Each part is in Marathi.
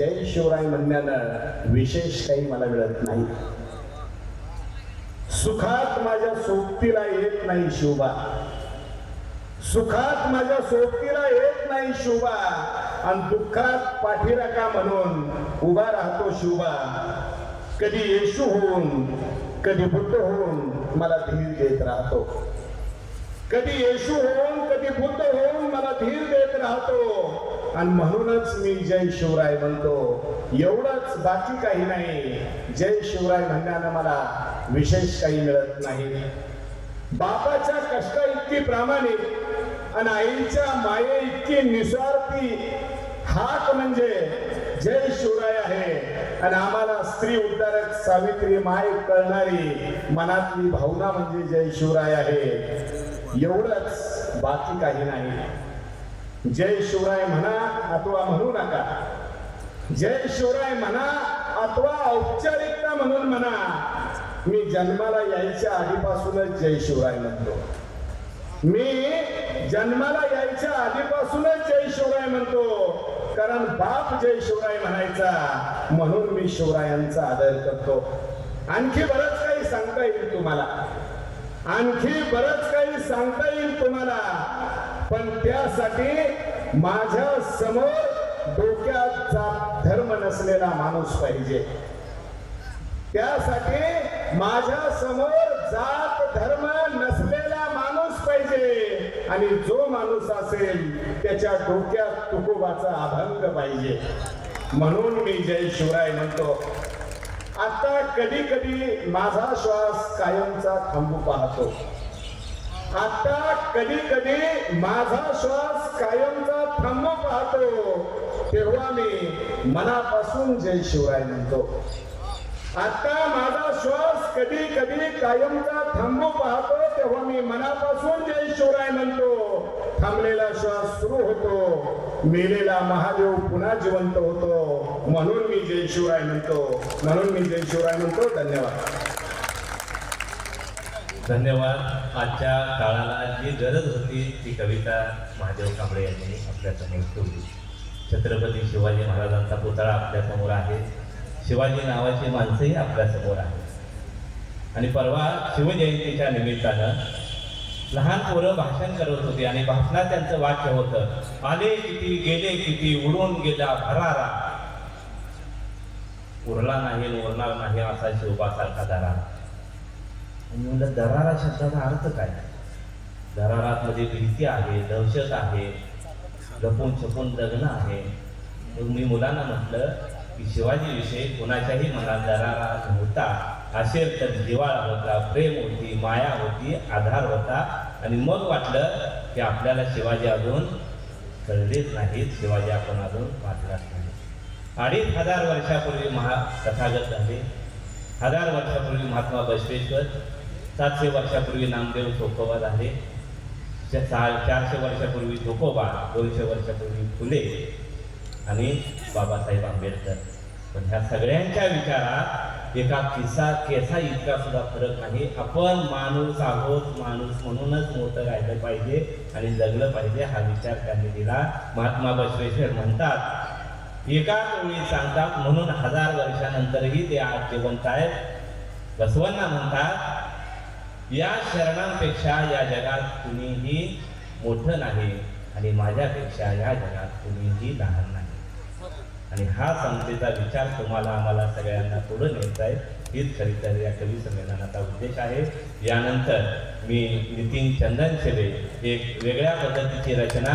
जय शिवराय म्हणण्यानं विशेष काही मला मिळत नाही. सुखात माझ्या सोबतीला येत नाही शिवबा, सुखात माझ्या सोबतीला येत नाही शिवबा, आणि दुःखात पाठीराखा म्हणून उभा राहतो शिवबा. कधी येशू होऊन कधी बुद्ध होऊन मला धीर देत राहतो, कधी येशू होऊन कधी बुद्ध होऊन मला धीर देत राहतो. आणि म्हणूनच मी जय शिवराय म्हणतो. एवढंच, बाकी काही नाही. जय शिवराय म्हणण्यानं मला विशेष काही मिळत नाही. बापाच्या कष्टा इतकी प्रामाणिक आणि आईच्या माये इतकी निस्वार्थी हाक म्हणजे जय शिवराय आहे. आणि आम्हाला स्त्री उद्धारक सावित्री माय कळणारी मनातली भावना म्हणजे जय शिवराय आहे. एवढंच, बाकी काही नाही. जय शिवराय म्हणा अथवा म्हणू नका, जय शिवराय म्हणा अथवा औपचारिकता म्हणून म्हणा, मी जन्माला यायच्या आधीपासूनच जय शिवराय म्हणतो. मी जन्माला यायच्या आधीपासूनच जय शिवराय म्हणतो. कारण बाप जय शिवराय म्हणायचा, म्हणून मी शिवरायांचा आदर करतो. आणखी बरंच काही सांगता येईल तुम्हाला, आणखी बरंच काही सांगता येईल तुम्हाला, पण त्यासाठी माझ्या समोर डोक्यात जात धर्म नसलेला माणूस पाहिजे. त्यासाठी माझ्या समोर जात धर्म नसलेला माणूस पाहिजे. आणि जो माणूस असेल त्याच्या डोक्यात तुकोबाचा अभंग पाहिजे. म्हणून मी जय शिवराय म्हणतो. आता कधी कधी माझा श्वास कायमचा थांबू पाहतो. आता कधी कधी माझा श्वास कायमचा थांबू पाहतो, तेव्हा मी मनापासून जय शिवराय म्हणतो. आता माझा श्वास कधी कधी कायमचा थांबू पाहतो, तेव्हा मी मनापासून जय शिवराय म्हणतो. थांबलेला श्वास सुरू होतो, मेलेला महादेव पुन्हा जिवंत होतो. म्हणून मी जय शिवराय म्हणतो, म्हणून मी जय शिवराय म्हणतो. धन्यवाद. धन्यवाद. आजच्या काळाला जी गरज होती ती कविता महादेव कांबळे यांनी आपल्यासमोर ठेवली. छत्रपती शिवाजी महाराजांचा पुतळा आपल्यासमोर आहे, शिवाजी नावाची माणसंही आपल्यासमोर आहेत. आणि परवा शिवजयंतीच्या निमित्तानं लहान पोरं भाषण करत होती आणि भाषणात त्यांचं वाक्य होतं, आले किती गेले किती उडून गेला भरारा, उरला नाही उरणार नाही असा शिवबासारखा दरारा. आणि म्हणलं दरारा शब्दाचा अर्थ काय? दरारात मध्ये भीती आहे, दहशत आहे, लपून छपून जगणं आहे. मग मी मुलांना म्हटलं की शिवाजीविषयी कुणाच्याही मनात दरारा नव्हता. असेल तर जिव्हाळा होता, प्रेम होती, माया होती, आधार होता. आणि मग वाटलं की आपल्याला शिवाजी अजून कळलेच नाहीत, शिवाजी आपण अजून वाचलाच नाही. 2500 वर्षापूर्वी तथागत झाले, 1000 वर्षापूर्वी महात्मा बसवेश्वर, 700 वर्षापूर्वी नामदेव चोखोबा झाले, 400 वर्षापूर्वी चोखोबा, 200 वर्षापूर्वी फुले आणि बाबासाहेब आंबेडकर. पण ह्या सगळ्यांच्या विचारात एका केसा इतका सुद्धा फरक नाही. आपण माणूस आहोत, माणूस म्हणूनच मोठं राहिलं पाहिजे आणि जगलं पाहिजे, हा विचार त्यांनी दिला. महात्मा बसवेश्वर म्हणतात, एकाच ओळी सांगतात म्हणून 1000 वर्षानंतरही ते आज जिवंत आहेत. बसवण्णा म्हणतात, या शरणांपेक्षा या जगात कुणीही मोठं नाही आणि माझ्यापेक्षा या जगात कुणीही लहान नाही. आणि हा समतेचा विचार तुम्हाला आम्हाला सगळ्यांना पुढे न्यायचा आहे. हीच खरी तर या कवी संमेलनाचा उद्देश आहे. यानंतर मी नितीन चंदन शेले एक वेगळ्या पद्धतीची रचना,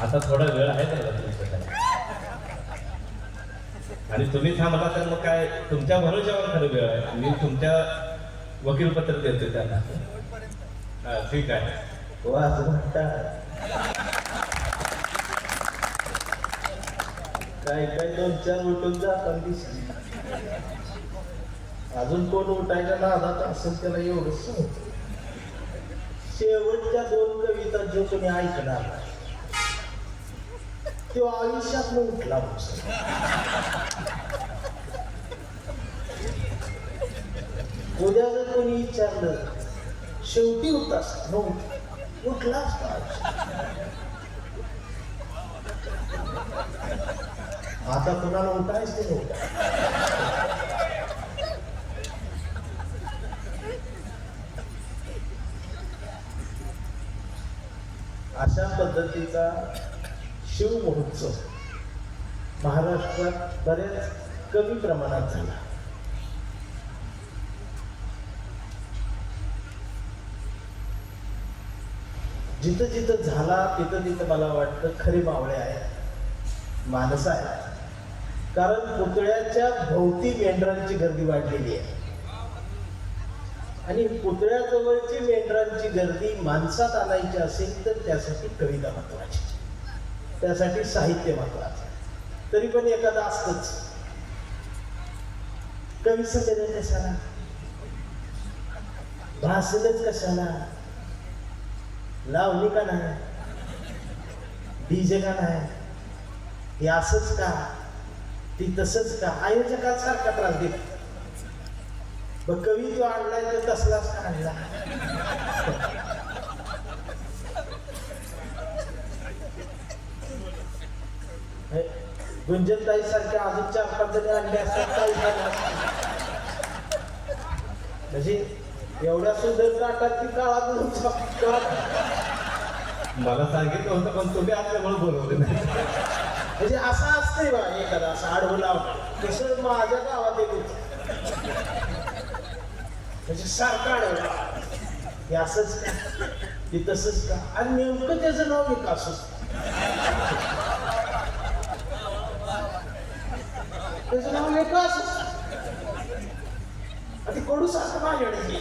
आता थोडा वेळ आहे तर तुमच्यासाठी, आणि तुम्ही थांबला तर मग काय तुमच्या भरोशावर खरं वेळ आहे. मी तुमच्या वकीलपत्र देतो त्यांना. ठीक आहे. हो असं म्हणतात. काय काय 2-4 उठून जातात दिसली, अजून कोण उठायच्या नादात असेल त्याला एवढंच सांगतो. शेवटच्या 2 कविता जो कोणी ऐकणार तो आयुष्यात उठला. उद्या जर कोणी विचारलं शेवटी होतास उठला असता. आता कुणाला उठायच ते उठा. अशा पद्धतीचा शिव महोत्सव महाराष्ट्रात बऱ्याच कमी प्रमाणात झाला. जिथं जिथं झाला तिथं तिथं मला वाटतं खरे मावळे आहेत, माणसं आहेत. कारण पुतळ्याच्या भोवती मेंढरांची गर्दी वाढलेली आहे आणि पुतळ्याजवळची मेंढरांची गर्दी माणसात आणायची असेल तर त्यासाठी कविता महत्वाची, त्यासाठी साहित्य महत्वाचं. तरी पण एखादं असतंच. कवी संमेलन कशाला, भाषणच कशाला, लावणी का नाही, डीजे का नाही, हे असंच का, ती तसंच का, आयोजकात सारखा त्रास देत. मग कवी जो आणलाय तो तसलाच का आणला. गुंजनताई सारख्या अजून 4-5 जणी आणले असतात काही झालं असतं. म्हणजे एवढ्या सुंदर नाटक ती काळात मला सांगितलं होतं पण तुम्ही आपल्यामुळे बोलवले नाही. म्हणजे असं असतंय बा, एखादा असं आडवं लावणं. तसं माझ्या गावात एक होतं, म्हणजे सारखं आडवं, हे असंच का, ते तसंच का, आणि नेमकं त्याचं नाव विकास असतं. त्याचं नाव विकास असतं. आणि कडू सारखं माझ्याकडे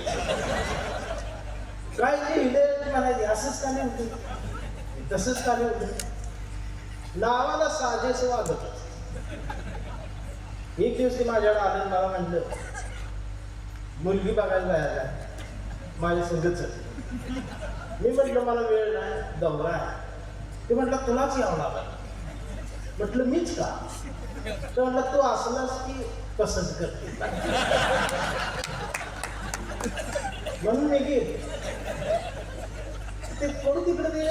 काय लिहिलं म्हणायचे, असंच का नाही होतं, तसंच का नाही होतं. नावाला साजेस वागत. एक दिवस ते माझ्याकडे आलं, मला म्हणलं मुलगी बघायला जायला माझ्या संगच. मी म्हटलं मला वेळ नाही, दौरा आहे. ते म्हटलं तुलाच यावं लागलं. म्हटलं मीच का, तर म्हटलं तू असलास की पसंत करते म्हणून मी गेले. ते कोण तिकडे ते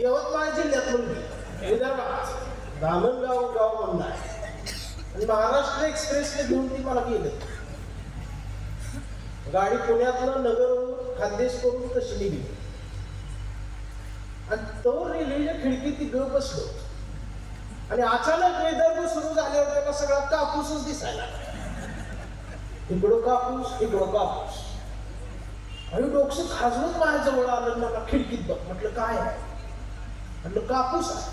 यवतमाळ जिल्ह्यात मुलगी, विदर्भात धामणगाव गाव म्हणून आहे. आणि महाराष्ट्र एक्सप्रेसने घेऊन ती मला गेले. गाडी पुण्यातलं नगर खानदेश करून तशी निघली. आणि तो रेल्वेच्या खिडकीत ती गप बसलो. आणि अचानक विदर्भ सुरू झाल्यावर त्याला सगळा कापूसच दिसायला. इकडं कापूस, इकडं कापूस. आणि डोकं खाजवत माझ्याजवळ आलं, मला खिडकीत बघ. म्हटलं काय आहे, म्हटलं कापूस आहे.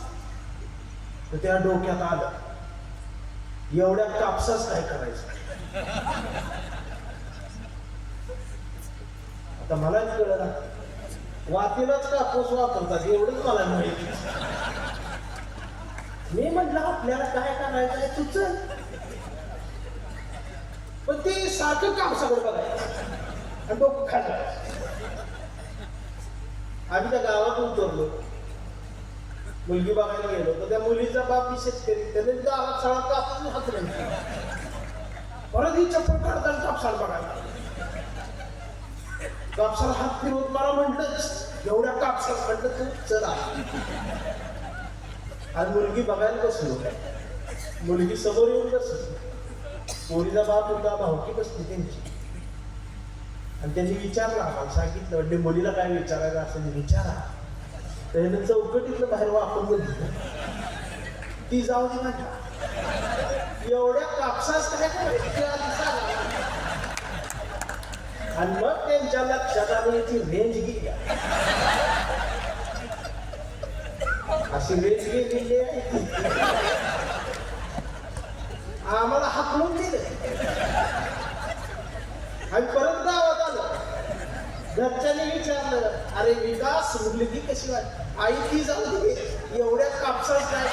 तर त्या डोक्यात आलं, एवढ्या कापसाच काय करायचं. आता मलाच कळलं, वातीलाच कापूस वापरतात एवढंच मला माहिती. मी म्हटलं आपल्याला काय करायचं आहे तू चल. पण ते सारखं कापसाकडे बघायचं आणि डोकं खाल्लं. आम्ही त्या गावात उतरलो, मुलगी बघायला गेलो. तर त्या मुलीचा बाप शेतकरी, त्याने गावात सगळा कापूस हात नाही. परत ही चप्पल काढताना कापसाला बघायला. कापसाला हात फिरवत मला म्हटलं एवढ्या कापसाला, म्हटलं तू चला. आज मुलगी बघायला बसलो, मुलगी समोर येऊन बसली. पोरीचा बाप होता, भावकी बसली त्यांची. आणि त्यांनी विचारलं, आम्हाला सांगितलं, म्हणजे मुलीला काय विचारायचं असेल विचारा. त्याने चौकटीतलं बाहेर वापरून बघितलं. ती जाऊ दे म्हटलं, एवढ्या कापसाच काय करायचं. आणि मग त्यांच्या लक्षात आली याची रेंज गेली. अशी रेंज गेलेली आहे. आम्हाला हाकलून दिलं. आणि परत गावात आलो. घरच्यांनी विचारलं, अरे विकास मुलगी कशी वाटली. आई ती जाऊ दे, एवढ्या कापसाच काय.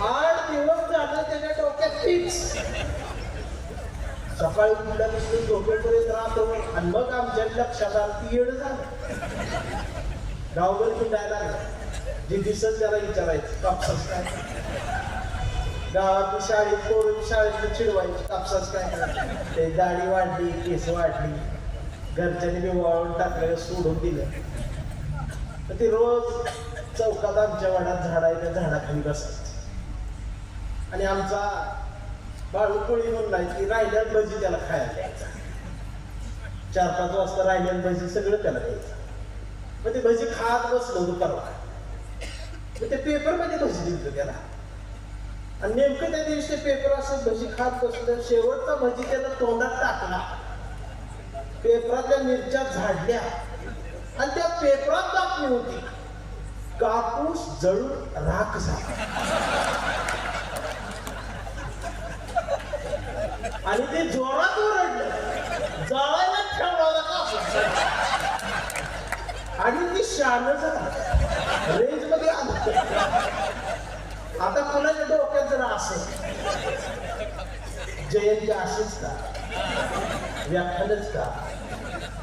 8 दिवस झालं त्याच्या डोक्यात फिक्स. सकाळी उठल्या दिसून झोपेपर्यंत राहतो. आणि मग आमच्या लक्षात आलं ती येड झालं. गावभर फिरायला लागलं, जे दिसत त्याला विचारायचं कापसाच काय. गावात शाळेत पोरून शाळेत चिडवायची कापसाच काय करायचं. ते दाढी वाढली, केस वाढली. घरच्यांनी मी वाळून टाकलं, सोडून दिलं. तर ते रोज चौकात आमच्या वाड्यात झाड आहे, त्या झाडाखाली बसायचं. आणि आमचा बाळूकोळी म्हणून आहे की राहिल्यात भजी त्याला खायला द्यायचा. 4-5 वाजता राहिल्यात भजी सगळं त्याला द्यायचं. मग ते भजी खात बसलो होतो परवा. मग ते पेपर मध्ये भजी दिलं त्याला. आणि नेमकं त्या दिवशी ते पेपर असं भजी खात बसलं. शेवटचा भजी त्याला तोंडात टाकला. पेपरातल्या मिरच्या झाडल्या आणि त्या पेपरात बातमी होती, कापूस जळून राख झाला. आणि ते जोरात ओरडलं, जळायला ठेवला होता कापूस. आणि ती शान झाली, रेंज मध्ये आलं. आता कोणाच्या डोक्यात जरा असं जयंती असेच का, व्याख्यानच का,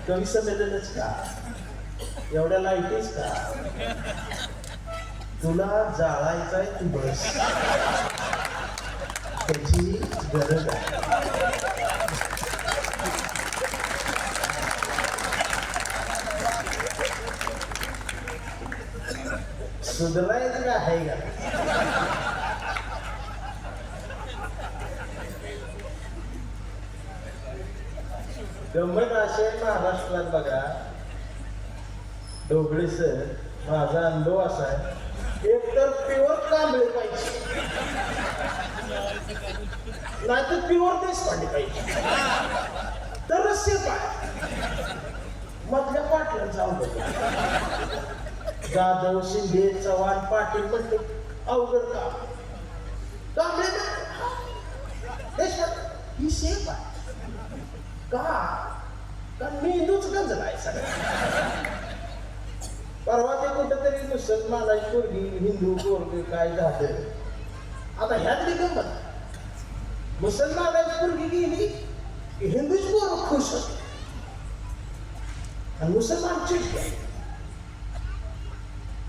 कवी संमेलनच का, एवढ्या लाईटीच का, तुला जाळायचंय तू बस, त्याची गरज आहे. सुधारायचं का आहे का? गंमत असे महाराष्ट्रात बघा, ढोबळे सर, माझा अनुभव असा आहे, एक तर प्युअर कांबळे पाहिजे, नाहीतर प्युअर देशपांडे पाहिजे, तर पाय मधल्या पाटला जाऊ बघा. जाधव, शिंदे, चव्हाण, पाटील म्हणते अवघड काम. कांबळे देशपांडे ही शेप आहे का? कारण मी हिंदूच गंजला आहे सगळं. परवा ते कुठंतरी मुसलमानाची पोरगी हिंदू पोरगी काय झालं. आता ह्यातली गंमत, मुसलमानाची पोरगी गेली की हिंदूची पोरं खुश होते आणि मुसलमान चिडले.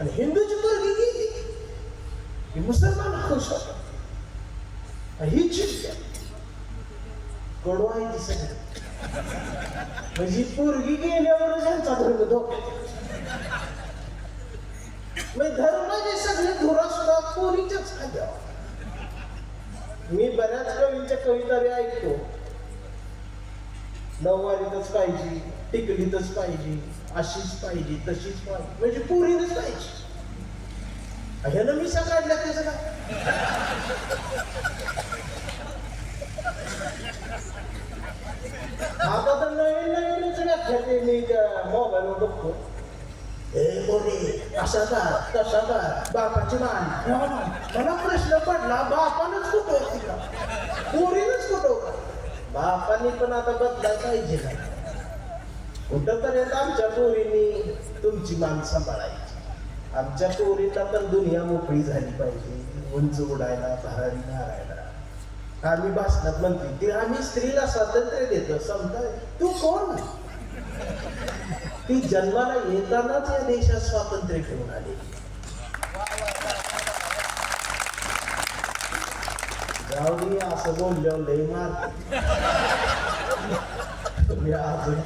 आणि हिंदूची पोरगी गेली की मुसलमान खुश होते आणि ही चिडले. कडू आहे ती सगळं. म्हणजे पोरगी गेल्यावर त्यांचा धर्म धोक्यात. धर्माचे सगळे धुरा सुद्धा पोरीच्याच खाद्यावर. मी बऱ्याच कवींच्या कविता ऐकतो, नऊवारीतच पाहिजे, टिकलीतच पाहिजे, अशीच पाहिजे, तशीच पाहिजे, म्हणजे पोरीनच पाहिजे. ह्यानं मी काढल्या त्याचं काय? आता तर नवीनच व्याख्या मी त्या मोबाईलवर बघतो. हे पोरी असा का तसा का, बापाची मान. मला प्रश्न पडला, बापानच कुठं तिला, पोरीनच कुठं? बापानी पण आता बदलाय पाहिजे ना. कुठं पर्यंत आमच्या पोरींनी तुमची मान सांभाळायची. आमच्या पोरीला पण दुनिया मोकळी झाली पाहिजे, उंच उडायला, भरारी मारायला. आम्ही भाषणात म्हणते ते आम्ही स्त्रीला स्वातंत्र्य देतो. समजा तू कोण? ती जन्माला येतानाच या देशात स्वातंत्र्य घेऊन आली. जाऊ दे, असं बोलल्यावर लय मार. तुम्ही अजून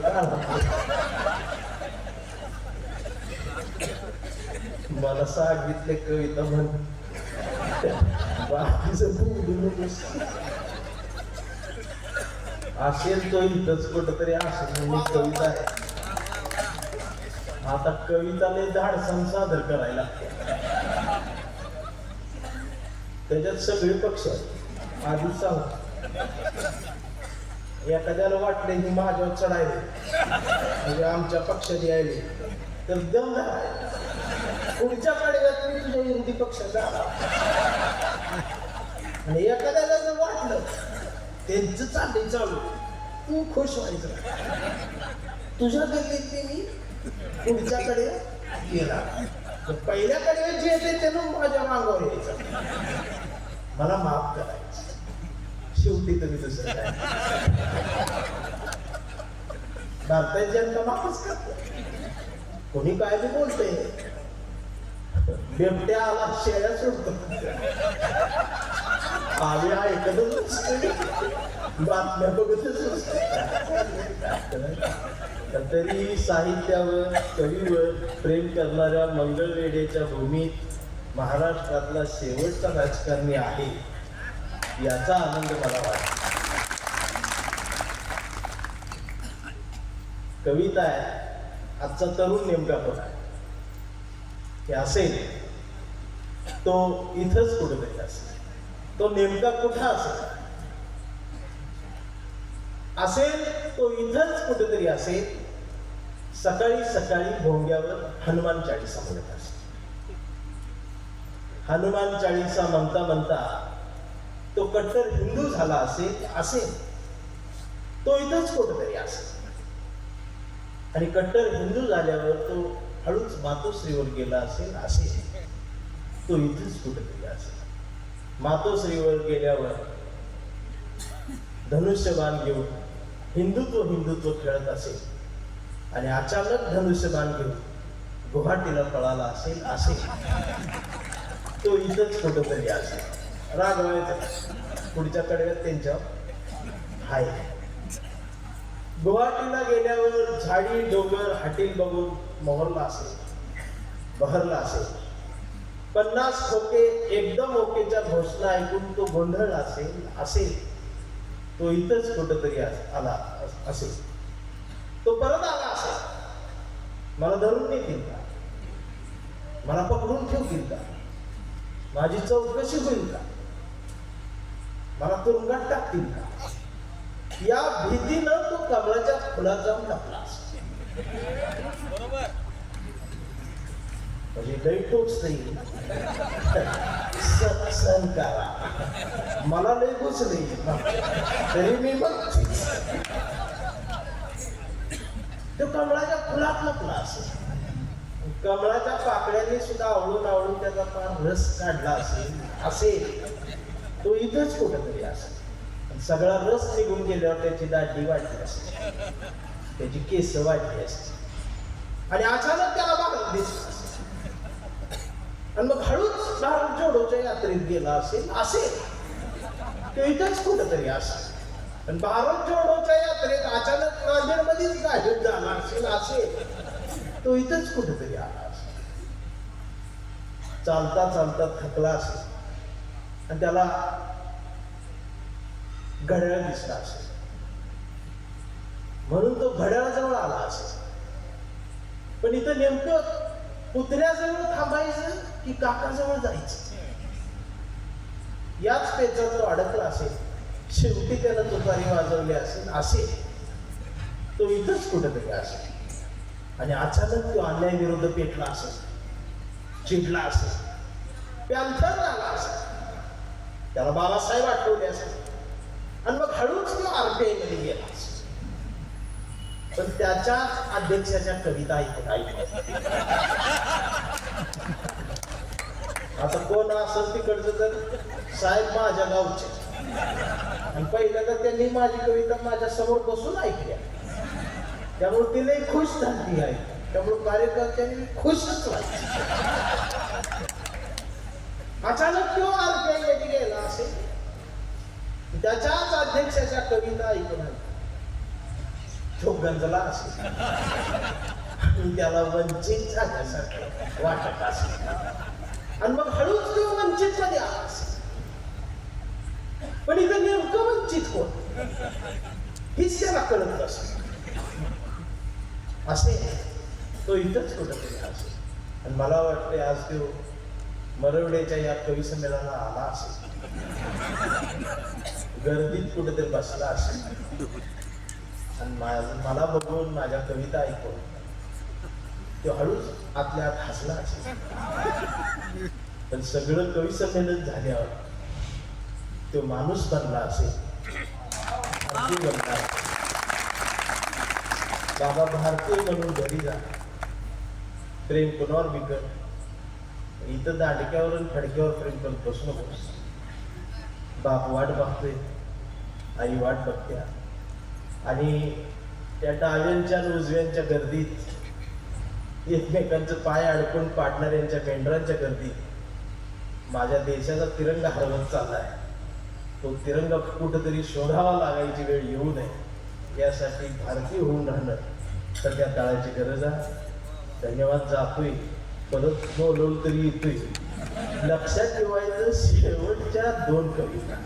मला सांगितले कविता म्हण, बाकीचं बोलू नकोस. असेल तो इथंच कुठंतरी असेल म्हणून कविता आहे. आता कविताने धाडसन सादर करायला त्याच्यात सगळे पक्ष आधीच सांग. एखाद्याला वाटले की माझ्यावर चढायले म्हणजे आमच्या पक्षात यायले तर दम धराय. पुढच्या काळात मी तुझ्या विरोधी पक्षात जाणार. आणि एखाद्याला जर वाटलं त्यांचं चाललंय चालू, तू खुश व्हायचं. तुझ्या गल्लीतले मी पुढच्याकडे गेला, पहिल्याकडे जे येते त्यानं माझ्या मागावर यायचं, मला माफ करायचं. शेवटी तुम्ही दुसरं काय, भारताची जनता माफच करते. कोणी काय बी बोलते, बिबट्या आला शेळ्या सोडतो. आम्ही ऐकतच बातम्या बघतच. तरी साहित्यावर कवीवर प्रेम करणाऱ्या मंगळवेढेच्या भूमीत महाराष्ट्रातला शेवटचा राजकारणी आहे याचा आनंद मला वाटतो. कविता आहे, आजचा तरुण नेमका कोण आहे हे असेल तो इथंच कुठेतरी असेल. तो नेमका कुठं असेल तो इथंच कुठेतरी असेल. सकाळी सकाळी भोंग्यावर हनुमान चाळीसा म्हणत असेल. हनुमान चाळीसा म्हणता म्हणता तो कट्टर हिंदू झाला असेल तो इथंच कुठेतरी असेल. आणि कट्टर हिंदू झाल्यावर तो हळूच मातोश्रीवर गेला असेल तो इथेच कुठेतरी असेल. मातोश्रीवर गेल्यावर धनुष्यबाण घेऊन हिंदुत्व खेळत असेल आणि अचानक धनुष्यबाण घेऊन गुवाहाटीला पळाला असेल तो इथंच कुठेतरी असेल. रागवायचं पुढच्या कडव्यात त्यांच्या आहे. गुवाहाटीला गेल्यावर झाडी डोंगर हाटील बघून बहरला असेल. 50 खोके एकदम ओकेच्या घोषणा ऐकून तो गोंधळला असेल तो इथंच कुठंतरी आला असेल. तो परत आला असेल. मला धरून नेतील का, मला पकडून ठेवतील का, माझी चौकशी होईल का, मला तुरुंगात टाकतील का, या भीतीनं तो कमळाच्या फुलात जाऊन टाकला म्हणजे लई टोच नाही सहन करा. मला लई घुसली तरी मी मग तो कमळाच्या फुलात लपला असेल. कमळाच्या पाकळ्यांनी सुद्धा आवळून त्याचा फार रस काढला असेल तो इथंच कुठेतरी असेल. सगळा रस निघून गेल्यावर त्याची दाढी वाढली असेल, त्याची केस वाढली असते आणि अचानक त्याला बाहेर दिसत आणि मग हळूच भारत जोडोच्या यात्रेत गेला असेल तो इथंच कुठेतरी असेल. आणि भारत जोडोच्या यात्रेत अचानक नांदेडमध्येच गाडीत झाला असेल तो इथंच कुठेतरी आला असेल. चालता चालता थकला असेल आणि त्याला घड्याळ दिसला असेल म्हणून तो घड्याळाजवळ आला असेल. पण इथं नेमकं पुतण्याजवळ थांबायचं की काकाजवळ जायचं याच पेचात तो अडकला असेल. शेवटी त्यानं तुतारी वाजवली असेल तो इथंच कुठेतरी असेल. आणि अचानक तो अन्याय विरुद्ध पेटला असेल, चिडला असेल, पॅन्थर झाला असेल, त्याला बाबासाहेब आठवले असेल आणि मग हळूच तो RTI मध्ये गेला. पण त्याच्या अध्यक्षाच्या कविता ऐकून आता कोण असेल तिकडचं तर साहेब माझ्या गावचे आणि पहिल्यांदा त्यांनी माझी कविता माझ्या समोर बसून ऐकल्या त्यामुळे ती लई खुश झाली आहे. त्यामुळे कार्यकर्त्यांनी खुशच व्हायचे. अचानक तो RTI मध्ये गेला असेल, त्याच्याच अध्यक्षाच्या कविता ऐकून तो गंजला असेल आणि त्याला वंचित झाल्यासारखं वाटत असेल आणि मग हळूच तो वंचित मध्ये आला असेल. पण इथं नेमकं वंचित कोण हीच त्याला कळत असेल तो इथंच कुठंतरी असेल. आणि मला वाटतं आज तो मरवडेच्या या कवी संमेलनाला आला असेल, गर्दीत कुठेतरी बसला असेल आणि मला बघून माझ्या कविता ऐकून तो हळूच आतल्या आत हसला असेल. पण सगळं कवी संमेलन झाल्यावर तो माणूस बनला असेल, अगदी बनला. बाबा भारतीय म्हणून घरी जा, प्रेम कुणावर बिकट, इथं दांडक्यावर आणि फडक्यावर प्रेम करत बसू नकोस. बाप वाट बघतोय, आई वाट बघत्या आणि त्या डाव्यांच्या आणि उजव्यांच्या गर्दीत एकमेकांचं पाय अडकून पाडणाऱ्यांच्या मेंढरांच्या गर्दीत माझ्या देशाचा तिरंगा हरवत चाललाय. तो तिरंगा कुठेतरी शोधावा लागायची वेळ येऊ नये यासाठी भारतीय होऊन राहणं सध्या काळाची गरज आहे. धन्यवाद जातोय, परत बोलवलं तरी येतोय. लक्षात ठेवायचं शेवटच्या 2 कविता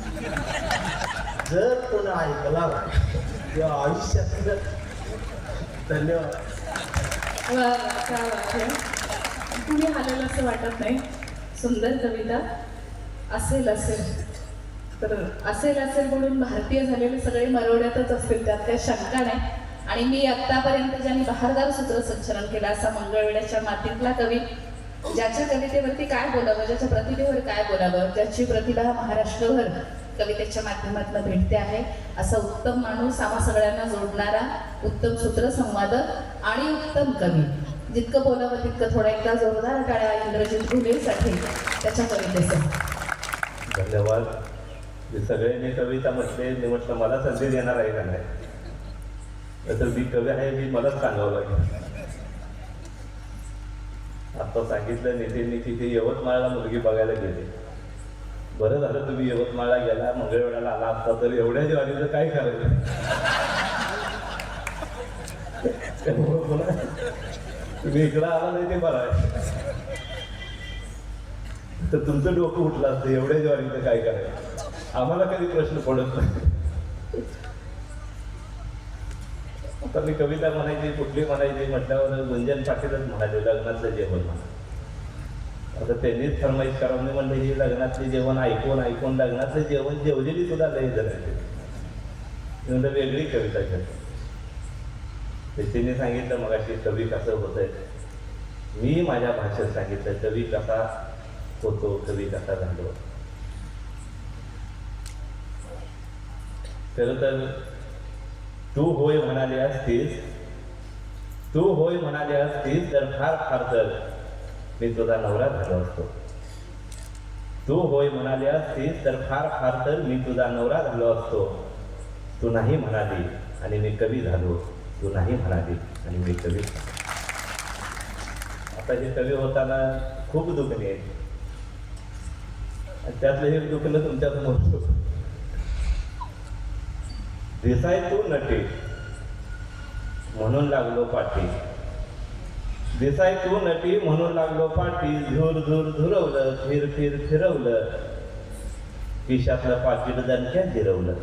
जर कोण ऐकला किंवा आयुष्यात. धन्यवाद. वा वा, काय वाटतं तुम्ही आलेलं असं वाटत नाही. सुंदर कविता. असेल तर असेल म्हणून भारतीय झालेले सगळे मरवड्यातच असतील, त्यात काही शंका नाही. आणि मी आत्तापर्यंत ज्यांनी बहारदार सूत्रसंचलन केलं असा मंगळवेढ्याच्या मातीतला कवी, ज्याच्या कवितेवरती काय बोलावं, ज्याच्या प्रतिभेवर काय बोलावं, ज्याची प्रतिभा महाराष्ट्रभर कवितेच्या माध्यमातून भेटते आहे, असा उत्तम माणूस, आम्हा सगळ्यांना जोडणारा उत्तम सूत्रसंवादक आणि उत्तम कवी. जितकं बोलावं तितकं थोडा एकदा जोरदार टाळ्या इंद्रजित घुलेसाठी त्याच्या कवितेचं. धन्यवाद. मी सगळ्यांनी कविता म्हटले, मी म्हटलं मला संधी देणार आहे का नाही, तर मी कवी आहे मी मलाच सांगावं लागेल. आता सांगितलं नितीननी की ते यवतमाळला मुलगी बघायला गेले. बरं झालं तुम्ही यवतमाळला गेला, मंगळवेढ्याला आला असता तर एवढ्या ज्वारीचं काय करायचं. तुम्ही इकडं आला नाही ते बरं आहे, तर तुमचं डोकं उठलं असतं. एवढ्या ज्वारीचं काय करायचं, आम्हाला कधी प्रश्न पडत नाही. आता मी कविता म्हणायची, कुठली म्हणायची म्हटल्यावर गुंजन पाटीलच म्हणाले लग्नातलं जेवण म्हणा. आता त्यांनीच फरमाईश करा. मी म्हणलं ही लग्नातले जेवण ऐकून लग्नातलं जेवण जेवलेली सुद्धा लय जणायचे. मी म्हणलं वेगळी कविता करतो. त्यांनी सांगितलं मग अशी कवी कसं होतंय. मी माझ्या भाषेत सांगितलं कवी कसा होतो, कवी कसा झालो. खरं तर तू होय म्हणाले असतीस तर फार तर मी तुझा नवरा झालो असतो. तू होय म्हणाले असतीस तर फार तर मी तुझा नवरा झालो असतो. तू नाही म्हणाली आणि मी कवी झालो. तू नाही म्हणाली आणि मी कवी. आता हे कवी होताना खूप दुखणे आहेत. त्यातलं हे दुखणं तुमच्या समोर. दिसाय तू नटे म्हणून लागलो पाठी. दिसाय तू नटी म्हणून लागलो पाठी. झुर झुरवलं, फिरवलं, खिशातलं पाकिट दणक्यात जिरवलं.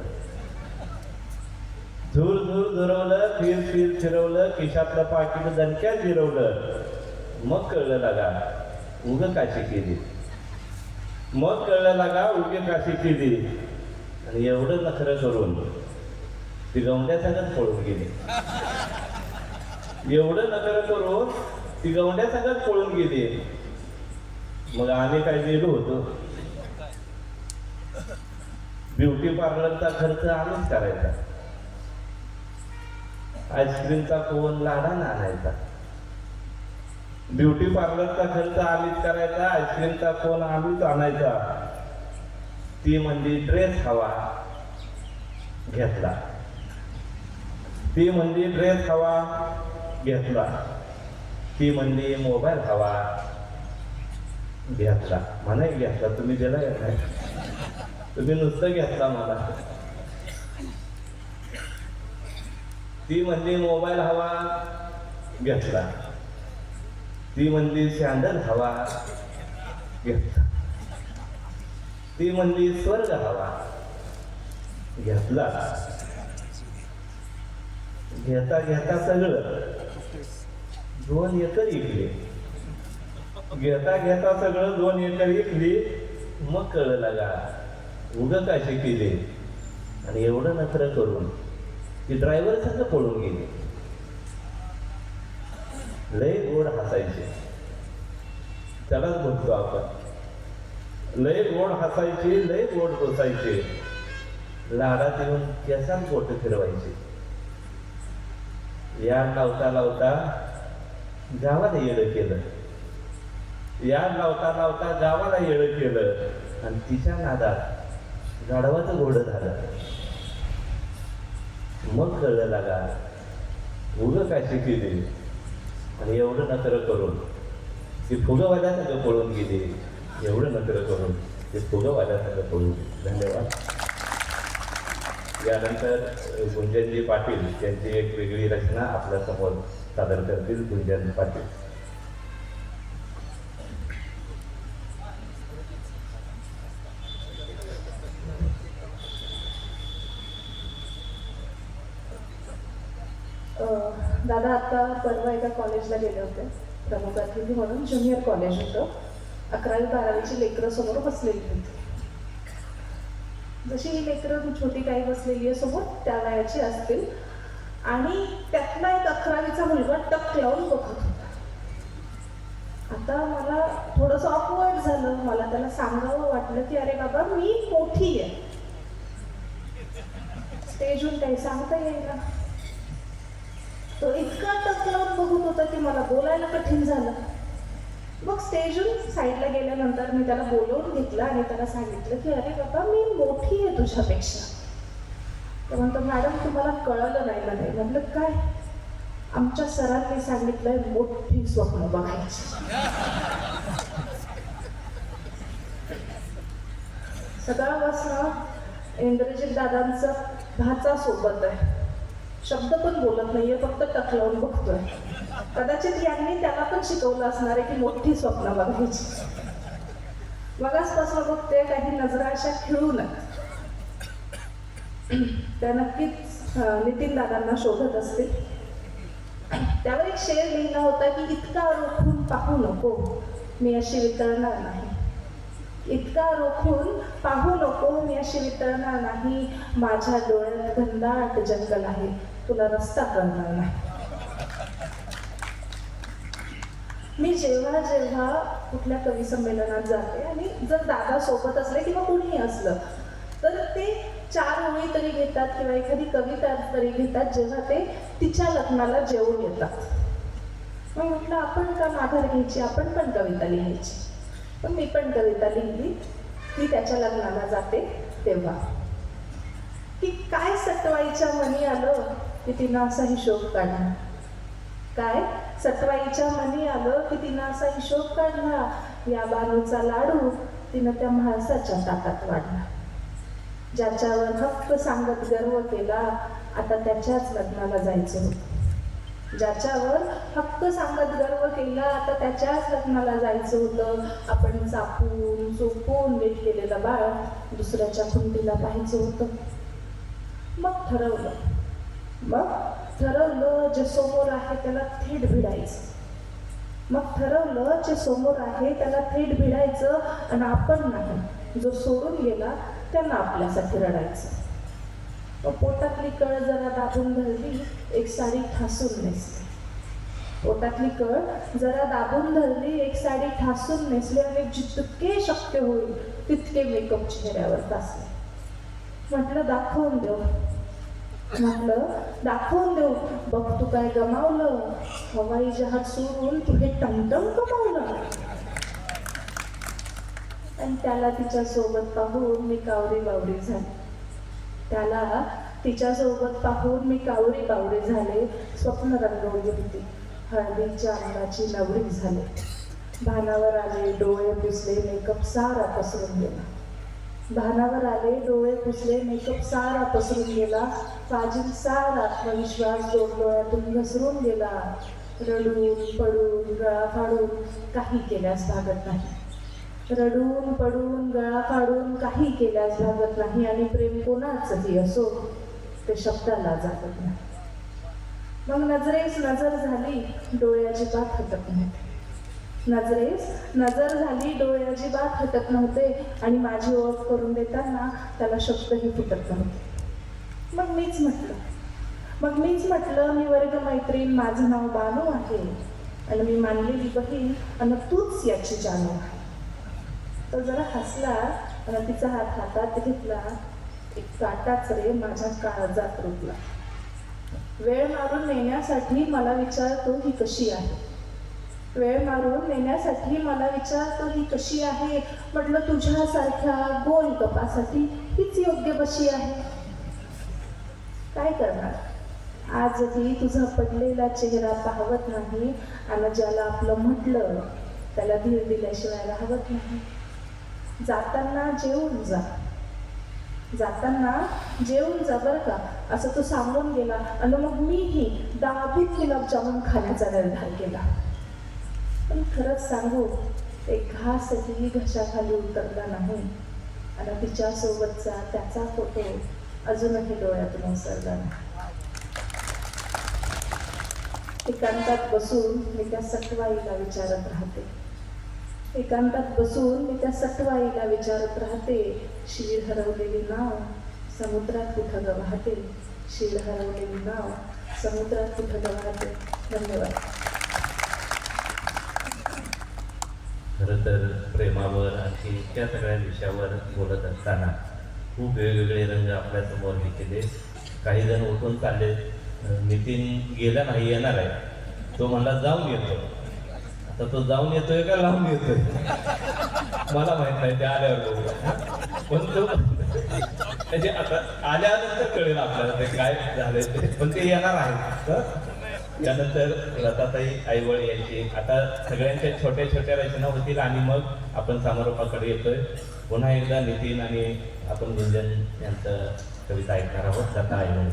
झुर झुरवलं, फिरवलं, खिशातलं पाकिट दणक्यात जिरवलं. मग कळलं लागा उग काशी केली. आणि एवढं नखरं करून ती गवंड्यासंगच पळून गेली. पळून गेली. मग आम्ही काय गेलो होतो. ब्युटी पार्लरचा खर्च आम्हीच करायचा. आईस्क्रीमचा कोण लाडानं आणायचा. ब्युटी पार्लरचा खर्च आम्हीच करायचा. आईस्क्रीमचा कोण आम्हीच आणायचा. ती म्हणली ड्रेस हवा घेतला. ती म्हणली मोबाईल हवा घेतला. म्हणाय घेतला तुम्ही दिला का? तुम्ही नुसतं घेतला मला. ती म्हणली मोबाईल हवा घेतला. ती म्हणली सँडल हवा घेतला. ती म्हणली स्वर्ग हवा घेतला. घेता सगळं 2 एकर इकली. घेता सगळं 2 एकर इकली. मग कळलं लागा उग काशी केली. आणि एवढं नखरं करून ती ड्रायव्हर संग पळून गेली. लय गोड हसायचे. त्यालाच बोलतो आपण. लय गोड हसायची, लय गोड बसायचे. लाडात येऊन केसात बोट फिरवायचे. याड लावता गावाला येडं केलं. आणि तिच्या नादात गाढवाचं घोडं झालं. मग कळलं लागा उग काशी केली. आणि एवढं नखरं करून ती फुगवाल्यासंग पळून गेली. एवढं नखरं करून ती फुगवाल्यासंग पळून गेली. धन्यवाद. यानंतर गुंजनजी पाटील यांची एक वेगळी रचना आपल्यासमोर सादर करतील. गुंजन पाटील. दादा आता परवा एका कॉलेजला गेले होते, प्रमुख अतिथी म्हणून. ज्युनियर कॉलेज होतं. 11वी-12वीची लेकरं समोर बसलेली होती. जशी ही लेकरं छोटी काही बसलेली आहे समोर, त्या वयाची असतील. आणि त्यातला एक 11वीचा मुलगा टक लावून बघत होता. आता मला थोडंसं ऑकवर्ड झालं. मला त्याला सांगावं वाटलं की अरे बाबा मी मोठी आहे. स्टेजहून काही सांगता येईल ना. तो इतका टक लावून बघत होता की मला बोलायला कठीण झालं. मग स्टेजहून साईडला गेल्यानंतर मी त्याला बोलवून घेतलं आणि त्याला सांगितलं की अरे बाबा मी मोठी आहे तुझ्यापेक्षा. तर म्हणतो मॅडम तुम्हाला कळलं नाही म्हणे. म्हटलं काय? आमच्या सरांनी सांगितलंय मोठी स्वप्न बघायची. सकाळपासून इंद्रजित दादांचा भाचा सोबत आहे. शब्द पण बोलत नाहीये, फक्त टक लावून बघतोय. कदाचित यांनी त्याला पण शिकवलं असणार आहे की मोठी स्वप्न बघायची. मगाचपासून बघते काही नजरा अशा खिळून त्या नक्कीच नितीन दादांना शोधत असतील. त्यावर एक शेर लिहिला होता की इतका रोखून पाहू नको मी अशी वितळणार नाही. इतका रोखून पाहू नको मी अशी वितळणार नाही. माझ्या डोळ्यात घनदाट जंगल आहे, तुला रस्ता कळणार नाही. मी जेव्हा जेव्हा कुठल्या कवी संमेलनात जाते आणि जर दादा सोबत असले किंवा कुणीही असलं तर ते 4 ओळी तरी घेतात किंवा एखादी कविता तरी घेतात जेव्हा ते तिच्या लग्नाला जेवून येतात. मग म्हटलं आपण का माघार घ्यायची, आपण पण कविता लिहायची. पण मी पण कविता लिहिली. ती त्याच्या लग्नाला जाते तेव्हा की काय सटवाईच्या मनी आलं की तिनं असा हिशोब काढला. काय सटवाईच्या मनी आलं की तिनं असा हिशोब काढला. या बानूचा लाडू तिनं त्या म्हाळसाच्या ताटात वाढला. ज्याच्यावर हक्क सांगत गर्व केला आता त्याच्याच लग्नाला जायचं होतं. ज्याच्यावर हक्क सांगत गर्व केला आता त्याच्याच लग्नाला जायचं होतं. आपण चापून चोपून नीट केलेलं बाळ दुसऱ्याच्या खुंटीला पाहायचं होतं. मग ठरवलं जे समोर आहे त्याला थेट भिडायचं. मग ठरवलं जे समोर आहे त्याला थेट भिडायचं आणि आपण नाही, जो सोडून गेला त्यांना आपल्यासाठी रडायचं. पोटातली कळ जरा दाबून धरली, एक साडी ठासून नेसली. पोटातली कळ जरा दाबून धरली, एक साडी ठासून नेसली आणि जितके शक्य होईल तितके मेकअप चेहऱ्यावर टाकले. म्हटलं दाखवून देऊ, बघ तू काय गमावलं. हवाई जहाज सोडून तू हे टमटम कमावलं. आणि त्याला तिच्यासोबत पाहून मी कावरी बावरी झाले. स्वप्न रंगवली होती, हळदीच्या अंगाची नवरी झाले. भानावर आले, डोळे पुसले, मेकअप सारा पसरून गेला. फाजील सारा आत्मविश्वास डोळ्यातून घसरून गेला. रडून पडून गळा फाडून काही केल्यास भागत नाही. आणि प्रेम कोणाचंही असो ते शब्दाला जागत नाही. मग नजरेस नजर झाली, डोळे अजिबात हटत नव्हते. आणि माझी ओळख करून देताना त्याला शब्दही फुटत नव्हते. मग मीच म्हटलं मी वर्ग मैत्रीण, माझं नाव बानू आहे आणि मी मानलेली बहीण आणि तूच याची जानू आहे. तो जरा हसला आणि तिचा हात हातात घेतला. एक काटाच रे माझ्या काळजात रुतला. वेळ मारून नेण्यासाठी मला विचारतो ही कशी आहे. म्हटलं तुझ्यासारख्या गोल कपासाठी हीच योग्य बशी आहे. काय करणार, आजही तुझा पडलेला चेहरा पाहवत नाही. आणि ज्याला आपलं म्हटलं त्याला धीर दिल्याशिवाय राहवत नाही. जाताना जेवून जा, जाताना जेवून जा बरं का असं तो सांगून गेला आणि मग मीही दाबीत गुलाबजामुन खाण्याचा निर्धार केला. पण खरंच सांगू एक घासही घशाखाली उतरला नाही आणि तिच्यासोबतचा त्याचा फोटो अजूनही डोळ्यातून ओसरला नाही. एकांतात बसून मी त्या सटवाईला विचारत राहते. एकांतात बसून मी त्या सटवाईला विचारत राहते. शीळ हरवलेली नाव समुद्रात कुठं ग वाहते. शीळ हरवलेली नाव समुद्रात कुठं ग वाहते. धन्यवाद. खरं तर प्रेमावर आणि त्या सगळ्या विषयावर बोलत असताना खूप वेगवेगळे रंग आपल्यासमोर दिसले. काही जण उठून चालले. नितीन गेला नाही, येणार आहे. तो म्हणला जाऊन येतो. आता तो जाऊन येतोय का लावून येतोय मला माहित नाही, ते आल्यावर बघू. पण तो म्हणजे आता आल्यानंतर कळेल आपल्याला ते काय झालंय ते, पण ते येणार आहे. त्यानंतर लताताई आईवळ यांची आता सगळ्यांच्या छोट्या छोट्या रचना होतील आणि मग आपण समारोपाकडे येतोय. पुन्हा एकदा नितीन आणि आपण गुंजन यांचं कविता ऐकणार आहोत. लता आईवळ.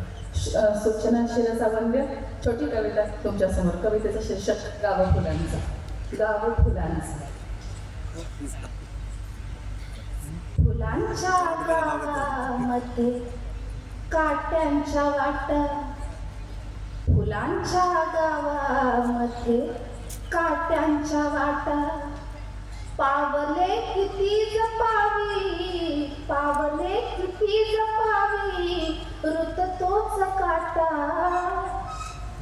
सूचना शिरसावंद्य छोटी कविता तुमच्यासमोर. कवितेचं शीर्षक गाव फुलांचं. गाव फुलांचं. फुलांच्या गावामध्ये काट्यांच्या वाटा. फुलांच्या गावामध्ये काट्यांच्या वाटा. पावले किती जपावी, पावले किती जपावी, ऋत तोच काटा.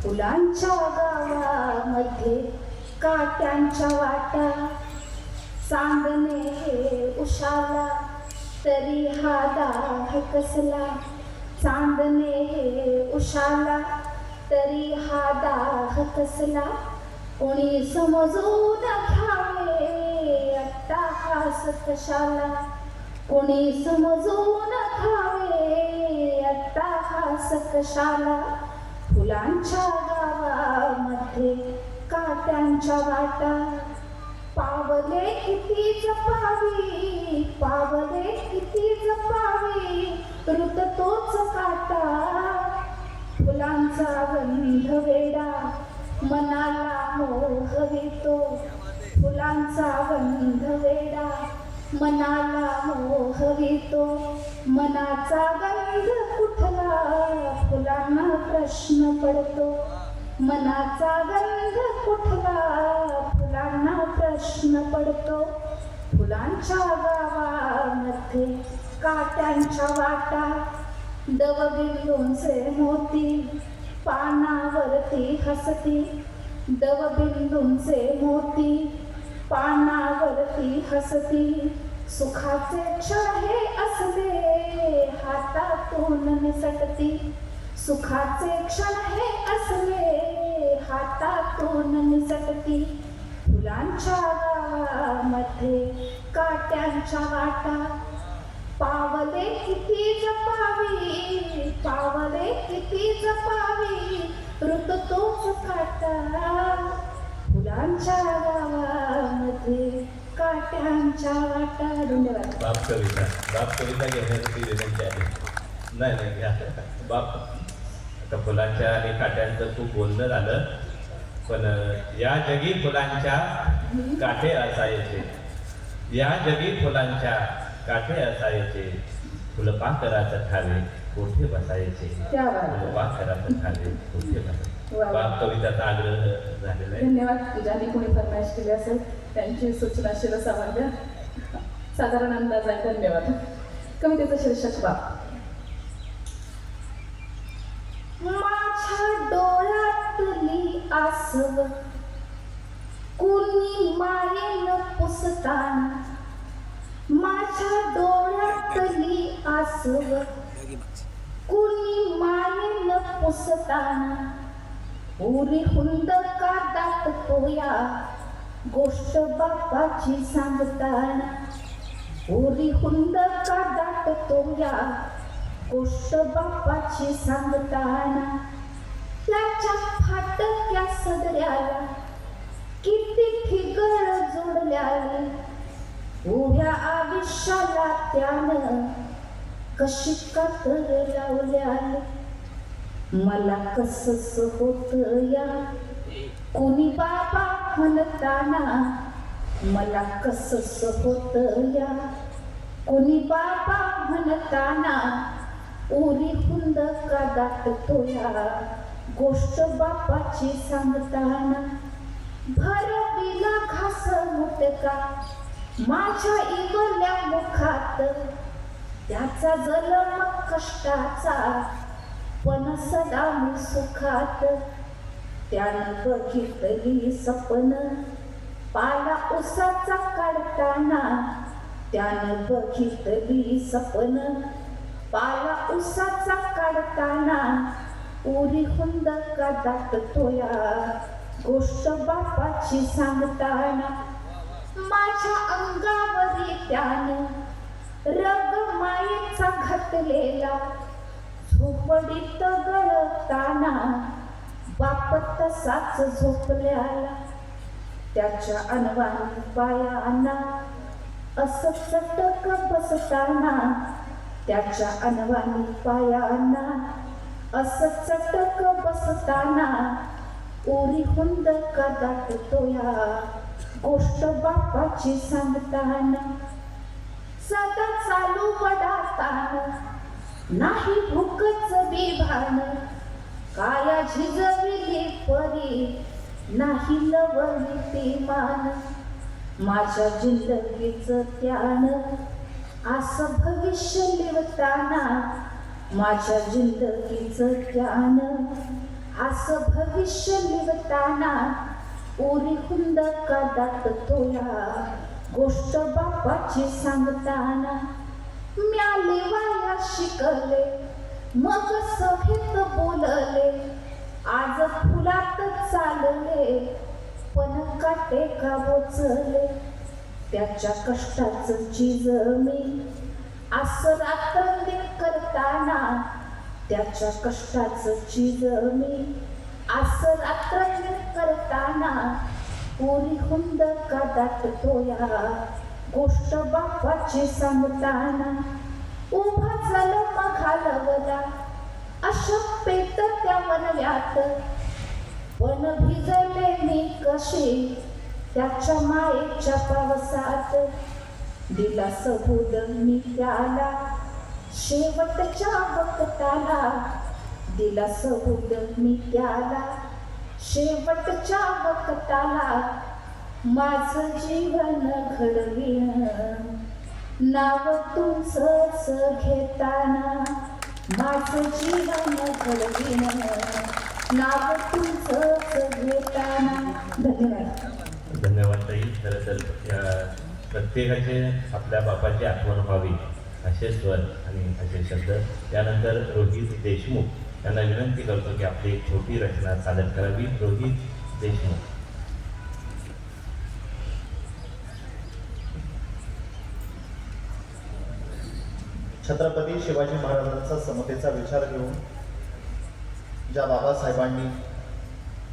फुलांच्या गावामध्ये काट्यांच्या वाटा. चांदणे हे उशाला तरी हा दाह कसला. चांदणे हे उशाला तरी हा दाह कसला. कोणी समजून घ्यावे अट्टाहास कशाला. कोणी समजून घ्यावे अट्टाहास कशाला. फुलांच्या गावामध्ये काट्यांच्या वाटा. पावले किती जपावी, पावले किती जपावी, ऋत तोच काटा. फुलांचा गंध वेडा मनाला मोहवितो. फुलांचा गंध वेडा मनाला मोहवितो. मनाचा गंध कुठला फुलांना प्रश्न पडतो. मनाचा गंध कुठला फुलांना प्रश्न पडतो. फुलांच्या गावामध्ये काट्यांच्या वाटा. दवबिंदूंचे मोती पानावरती हसती. दवबिंदूंचे मोती पानावरती हसती. सुखाचे क्षण हे असले हातातून निसटती. सुखाचे क्षण हे असले हातातून निसटती. फुलांच्या गावामध्ये काट्यांच्या वाटा. पावले किती जपावी, पावले किती जपावी, ऋत तोच काटा. फुलांच्या गावामध्ये काट्यांच्या वाटा. धन्यवाद. बाप कविता घेण्यासाठी विनंती आहे. नाही नाही घ्या बाप. आता फुलांच्या आणि काट्यांचं खूप बोलणं झालं, पण या जगी फुलांच्या काठे असायचे. या जगी फुलांच्या काठे असायचे. फुलपाखराचं ठावे कोठे बसायचे. फुलपाखराचं ठावे कोठे बसायचे. बाप कविताचा आग्रह झालेला आहे. धन्यवाद. ज्यांनी कोणी फरमाईश केली असेल त्यांची सूचना शिरसावंद्य. साधारण अंदाज आहे. धन्यवाद. कवितेचं शीर्षक बाप. माझ्या डोळ्यातली आसव कुणी मायेन पुसताना. माझ्या डोळ्यातली आसव कुणी मायेन पुसताना. उरी हुंद का दाटतो या गोष्ट बापाची सांगताना. उरी हुंद का दाटतो या गोष्ट बापाची सांगताना. त्याच्या फाटक्या सदऱ्याला किती ठिगळ जोडल्याला. उभ्या आयुष्याला त्यानं कशी कातर लावल्या मला कसस होत या कोणी बाबा म्हणताना मला कसस होत या कोणी बाबा म्हणताना उरी हुंद का दाटतो या गोष्ट बापाची सांगताना भरविला घास मुटका माझ्या इवल्या मुखात त्याचा जलम कष्टाचा पण सदा मी सुखात त्यानं बघितली सपन पाला उसाचा काढताना त्यानं बघितली सपन पाला उसाचा काढताना उरी हुंद का दाटतो या गोष्ट बापाची सांगताना माझ्या अंगावरी त्यानं रग मायेचा घातलेला झोपडीत गळताना बाप तसाच झोपल्याला त्याच्या अनवाणी पायांना असं चटक बसताना त्याच्या अनवाणी पायांना असं चटक बसताना उरी हुंद का दाटतो या गोष्ट बापाची सांगताना सदा चालू वडाताना नाही भूकच बिभान काया झिजविली परी नाही लवली ती मान माझ्या जिंदगीचं त्यानं असं भविष्य लिवताना माझ्या जिंदगीचं त्यानं असं भविष्य लिवताना उरी हुंद का दाटतो या गोष्ट बापाची सांगताना म्याले वाया शिकले मग सभेत बोलले आज फुलात चालले पण काटे का बोचले त्याच्या कष्टाचं चीज मी असं रात्रंदिन करताना त्याच्या कष्टाचं चीज मी असं रात्रंदिन करताना उरी हुंद का दाटतो या गोष्ट बापाची सांगताना उभा जलम घालवला अशक्यत त्या वनव्यात पण भिजले मी कशी त्याच्या मायेच्या पावसात दिला सबूद मी त्याला शेवटच्या वक्ताला दिला सबूद मी त्याला शेवटच्या वक्ताला माझं जीवन घडविण नाव तुमचंच घेताना माझं जीवन घडविण नाव तुमचंच घेताना. धन्यवाद. धन्यवाद ताई. खरं तर या प्रत्येकाचे आपल्या बापाची आठवण व्हावी असे स्वर आणि असे शब्द. त्यानंतर रोहित देशमुख यांना विनंती करतो की आपली एक छोटी रचना सादर करावी. रोहित देशमुख. छत्रपती शिवाजी महाराजांचा समतेचा विचार घेऊन ज्या बाबासाहेबांनी,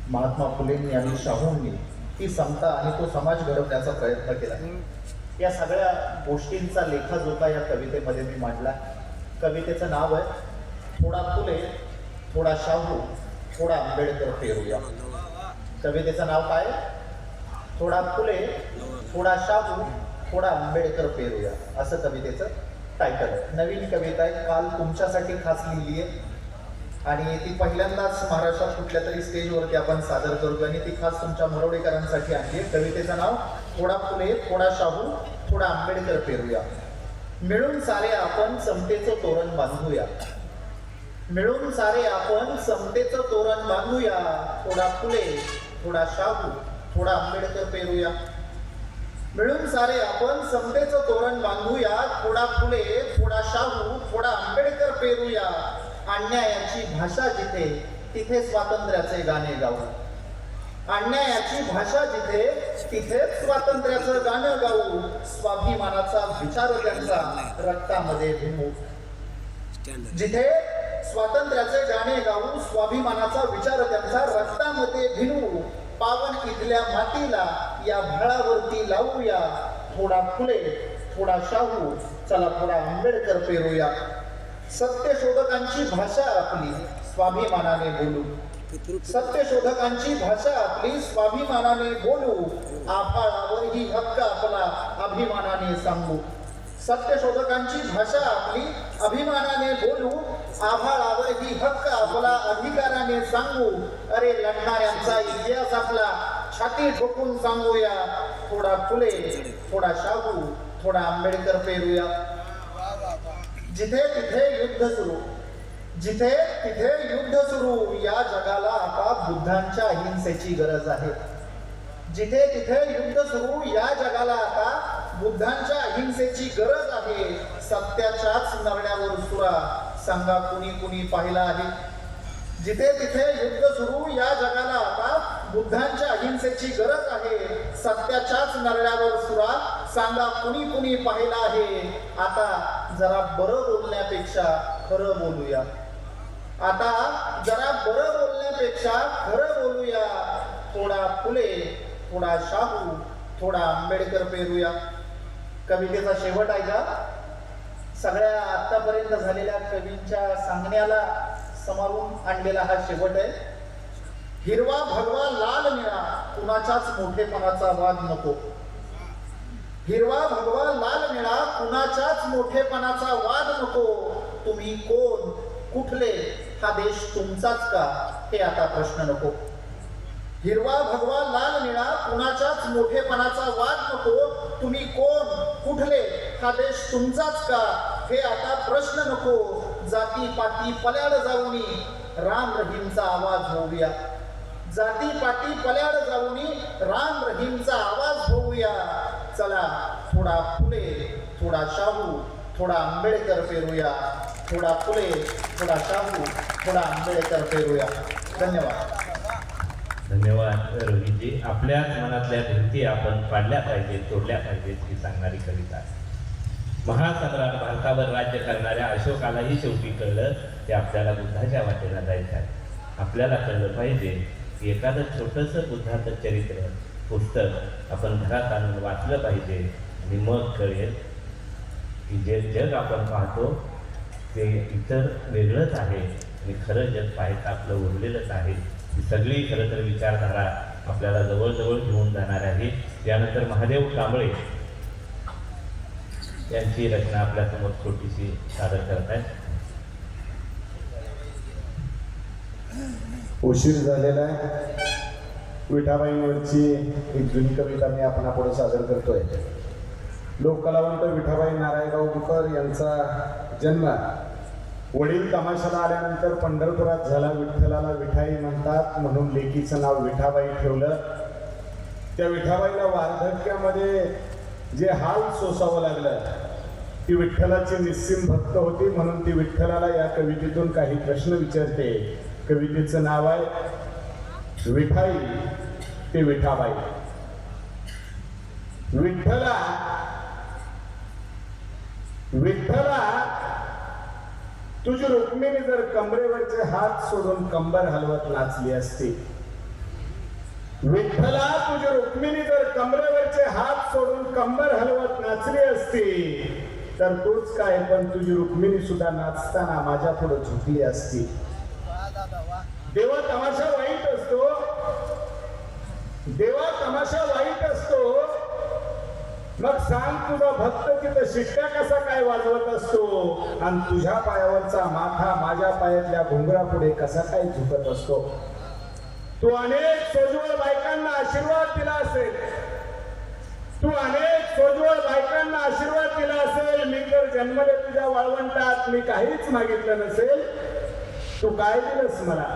महात्मा फुलेंनी आणि शाहूंनी ती समता आणि तो समाज घडवण्याचा प्रयत्न केला, या सगळ्या गोष्टींचा लेखाजोखा या कवितेमध्ये मी मांडला. कवितेचं नाव आहे थोडा फुले थोडा शाहू थोडा आंबेडकर पेरूया. कवितेचं नाव काय? थोडा फुले थोडा शाहू थोडा आंबेडकर पेरूया असं कवितेचं टायटल आहे. नवीन कविता आहे, काल तुमच्यासाठी खास लिहिली आहे आणि ती पहिल्यांदाच महाराष्ट्रात कुठल्या तरी स्टेजवरती आपण सादर करतो आणि ती खास तुमच्या मरोडेकरांसाठी आणली आहे. कवितेचं नाव थोडा फुले थोडा शाहू थोडा आंबेडकर पेरूया. मिळून सारे आपण समतेचं तोरण बांधूया. मिळून सारे आपण समतेचं तोरण बांधूया. थोडा फुले थोडा शाहू थोडा आंबेडकर पेरूया. मिळून सारे आपण समतेचं तोरण बांधूया. थोडा फुले थोडा शाहू थोडा आंबेडकर पेरूया. अन्यायाची भाषा जिथे तिथे स्वातंत्र्याचे गाणे गाऊ. अन्यायाची भाषा जिथे तिथे स्वातंत्र्याचं गाणं गाऊ. स्वाभिमानाचा विचार त्यांचा रक्तामध्ये भिनू. जिथे स्वातंत्र्याचे गाणे गाऊ स्वाभिमानाचा विचार त्यांचा रक्तामध्ये भिनू. पावन इथल्या मातीला या भाळावरती लावूया. थोडा फुले थोडा शाहू चला थोडा आंबेडकर पेरूया. सत्यशोधकांची भाषा आपली स्वाभिमानाने बोलू. सत्यशोधकांची भाषा आपली स्वाभिमानाने बोलू. आभाळावर ही हक्क आपला अभिमानाने सांगू. सत्यशोधकांची भाषा आपली अभिमानाने बोलू. आभाळावर ही हक्क आपला अधिकाराने सांगू. अरे लढणाऱ्यांचा इतिहास आपला छाती ठोकून सांगूया. थोडा फुले, थोडा शाहू, थोडा आंबेडकर पेरूया. जिथे तिथे युद्ध सुरू, जिथे तिथे युद्ध सुरू. या जगाला आता बुद्धांच्या अहिंसेची गरज आहे. जिथे तिथे युद्ध सुरू. या जगाला आता बुद्धांच्या अहिंसेची गरज आहे. सत्याच्याच नरण्यावर सुरा सांगा कुणी कुणी पाहिला आहे. जिथे तिथे युद्ध सुरू. या जगाला आता बुद्धांच्या अहिंसेची गरज आहे. सत्याच्याच नरण्यावर सुरा सांगा कुणी कुणी पाहिला आहे. आता जरा बरं बोलण्यापेक्षा खरं बोलूया. आता जरा बरं बोलण्यापेक्षा खरं बोलूया. थोडा फुले, थोडा शाहू, थोडा आंबेडकर पेरूया. कवितेचा शेवट आहे का? सगळ्या आतापर्यंत झालेल्या कवींच्या सांगण्याला समारून आणलेला हा शेवट आहे. हिरवा भगवा लाल निळा कुणाच्याच मोठेपणाचा वाद नको. हिरवा भगवा लाल निळा कुणाच्याच मोठेपणाचा वाद नको. तुम्ही कोण, कुठले, हा देश तुमचाच का, हे आता प्रश्न नको. हिरवा भगवा लाल निळा कुणाच्याच मोठेपणाचा वाद नको. तुम्ही कोण, कुठले, हा देश तुमचाच का, हे आता प्रश्न नको. जाती पाती पल्याड जाऊनी राम रहीमचा आवाज होऊया. जाती पाती पल्याड जाऊनी राम रहीमचा आवाज होऊया. चला थोडा फुले, थोडा शाहू, थोडा आंबेडकर पेरूया. थोडा फुले, थोडा शाहू, थोडा आंबेडकर पेरूया. धन्यवाद. धन्यवाद रोहितजी. आपल्याच मनातल्या भिंती आपण पाडल्या पाहिजेत, तोडल्या पाहिजेत ही सांगणारी कविता आहे. महासम्राट भारतावर राज्य करणाऱ्या अशोकालाही शेवटी कळलं ते आपल्याला बुद्धाच्या वाटेला जायचं आहे. आपल्याला कळलं पाहिजे की एखादं छोटंसं बुद्धाचं चरित्र पुस्तक आपण घरात आणून वाचलं पाहिजे आणि मग कळेल की जे जग आपण पाहतो ते इतर वेगळंच आहे आणि खरं जग पाहायचं आपलं उरलेलंच आहे. ही सगळी खरं तर विचारधारा आपल्याला जवळजवळ घेऊन जाणार आहे. त्यानंतर महादेव कांबळे यांची रचना आपल्यासमोर छोटीशी सादर करत आहेत. उशीर झालेला आहे. विठाबाईंवरची एक जुनी कविता मी आपणापुढे सादर करतोय. लोककलावंत विठाबाई नारायणराव बुकर यांचा जन्म वडील तमाशाला आल्यानंतर पंढरपुरात झाला. विठ्ठलाला विठाई म्हणतात म्हणून लेकीचं नाव विठाबाई ठेवलं. त्या विठाबाईला वार्धक्यामध्ये जे हाल सोसावं लागलं, ती विठ्ठलाची निस्सीम भक्त होती म्हणून ती विठ्ठलाला या कवितेतून काही प्रश्न विचारते. कवितेचं नाव आहे विठाई ते विठाबाई. विठ्ठला विठ्ठला तुझी रुक्मिणी जर कमरेवरचे हात सोडून कंबर हलवत नाचली असती. विठ्ठला तुझी रुक्मिणी जर कमरेवरचे हात सोडून कंबर हलवत नाचली असती तर तूच काय पण तुझी रुक्मिणी सुद्धा नाचताना माझ्या पुढे झुकली असती. देवा तमाशा वाईट असतो, देवा तमाशा वाईट असतो. मग सांग तुझा भक्त तिथं शिट्ट्या कसा काय वाजवत असतो आणि तुझ्या पायावरचा माथा माझ्या पायातल्या घुंगरा पुढे कसा काय झुकत असतो. तू अनेक सोज्वळ बायकांना आशीर्वाद दिला असेल, तू अनेक सोज्वळ बायकांना आशीर्वाद दिला असेल. मी तर जन्मले तुझ्या वाळवंटात, मी काहीच मागितलं नसेल. तू काय दिलंस मला,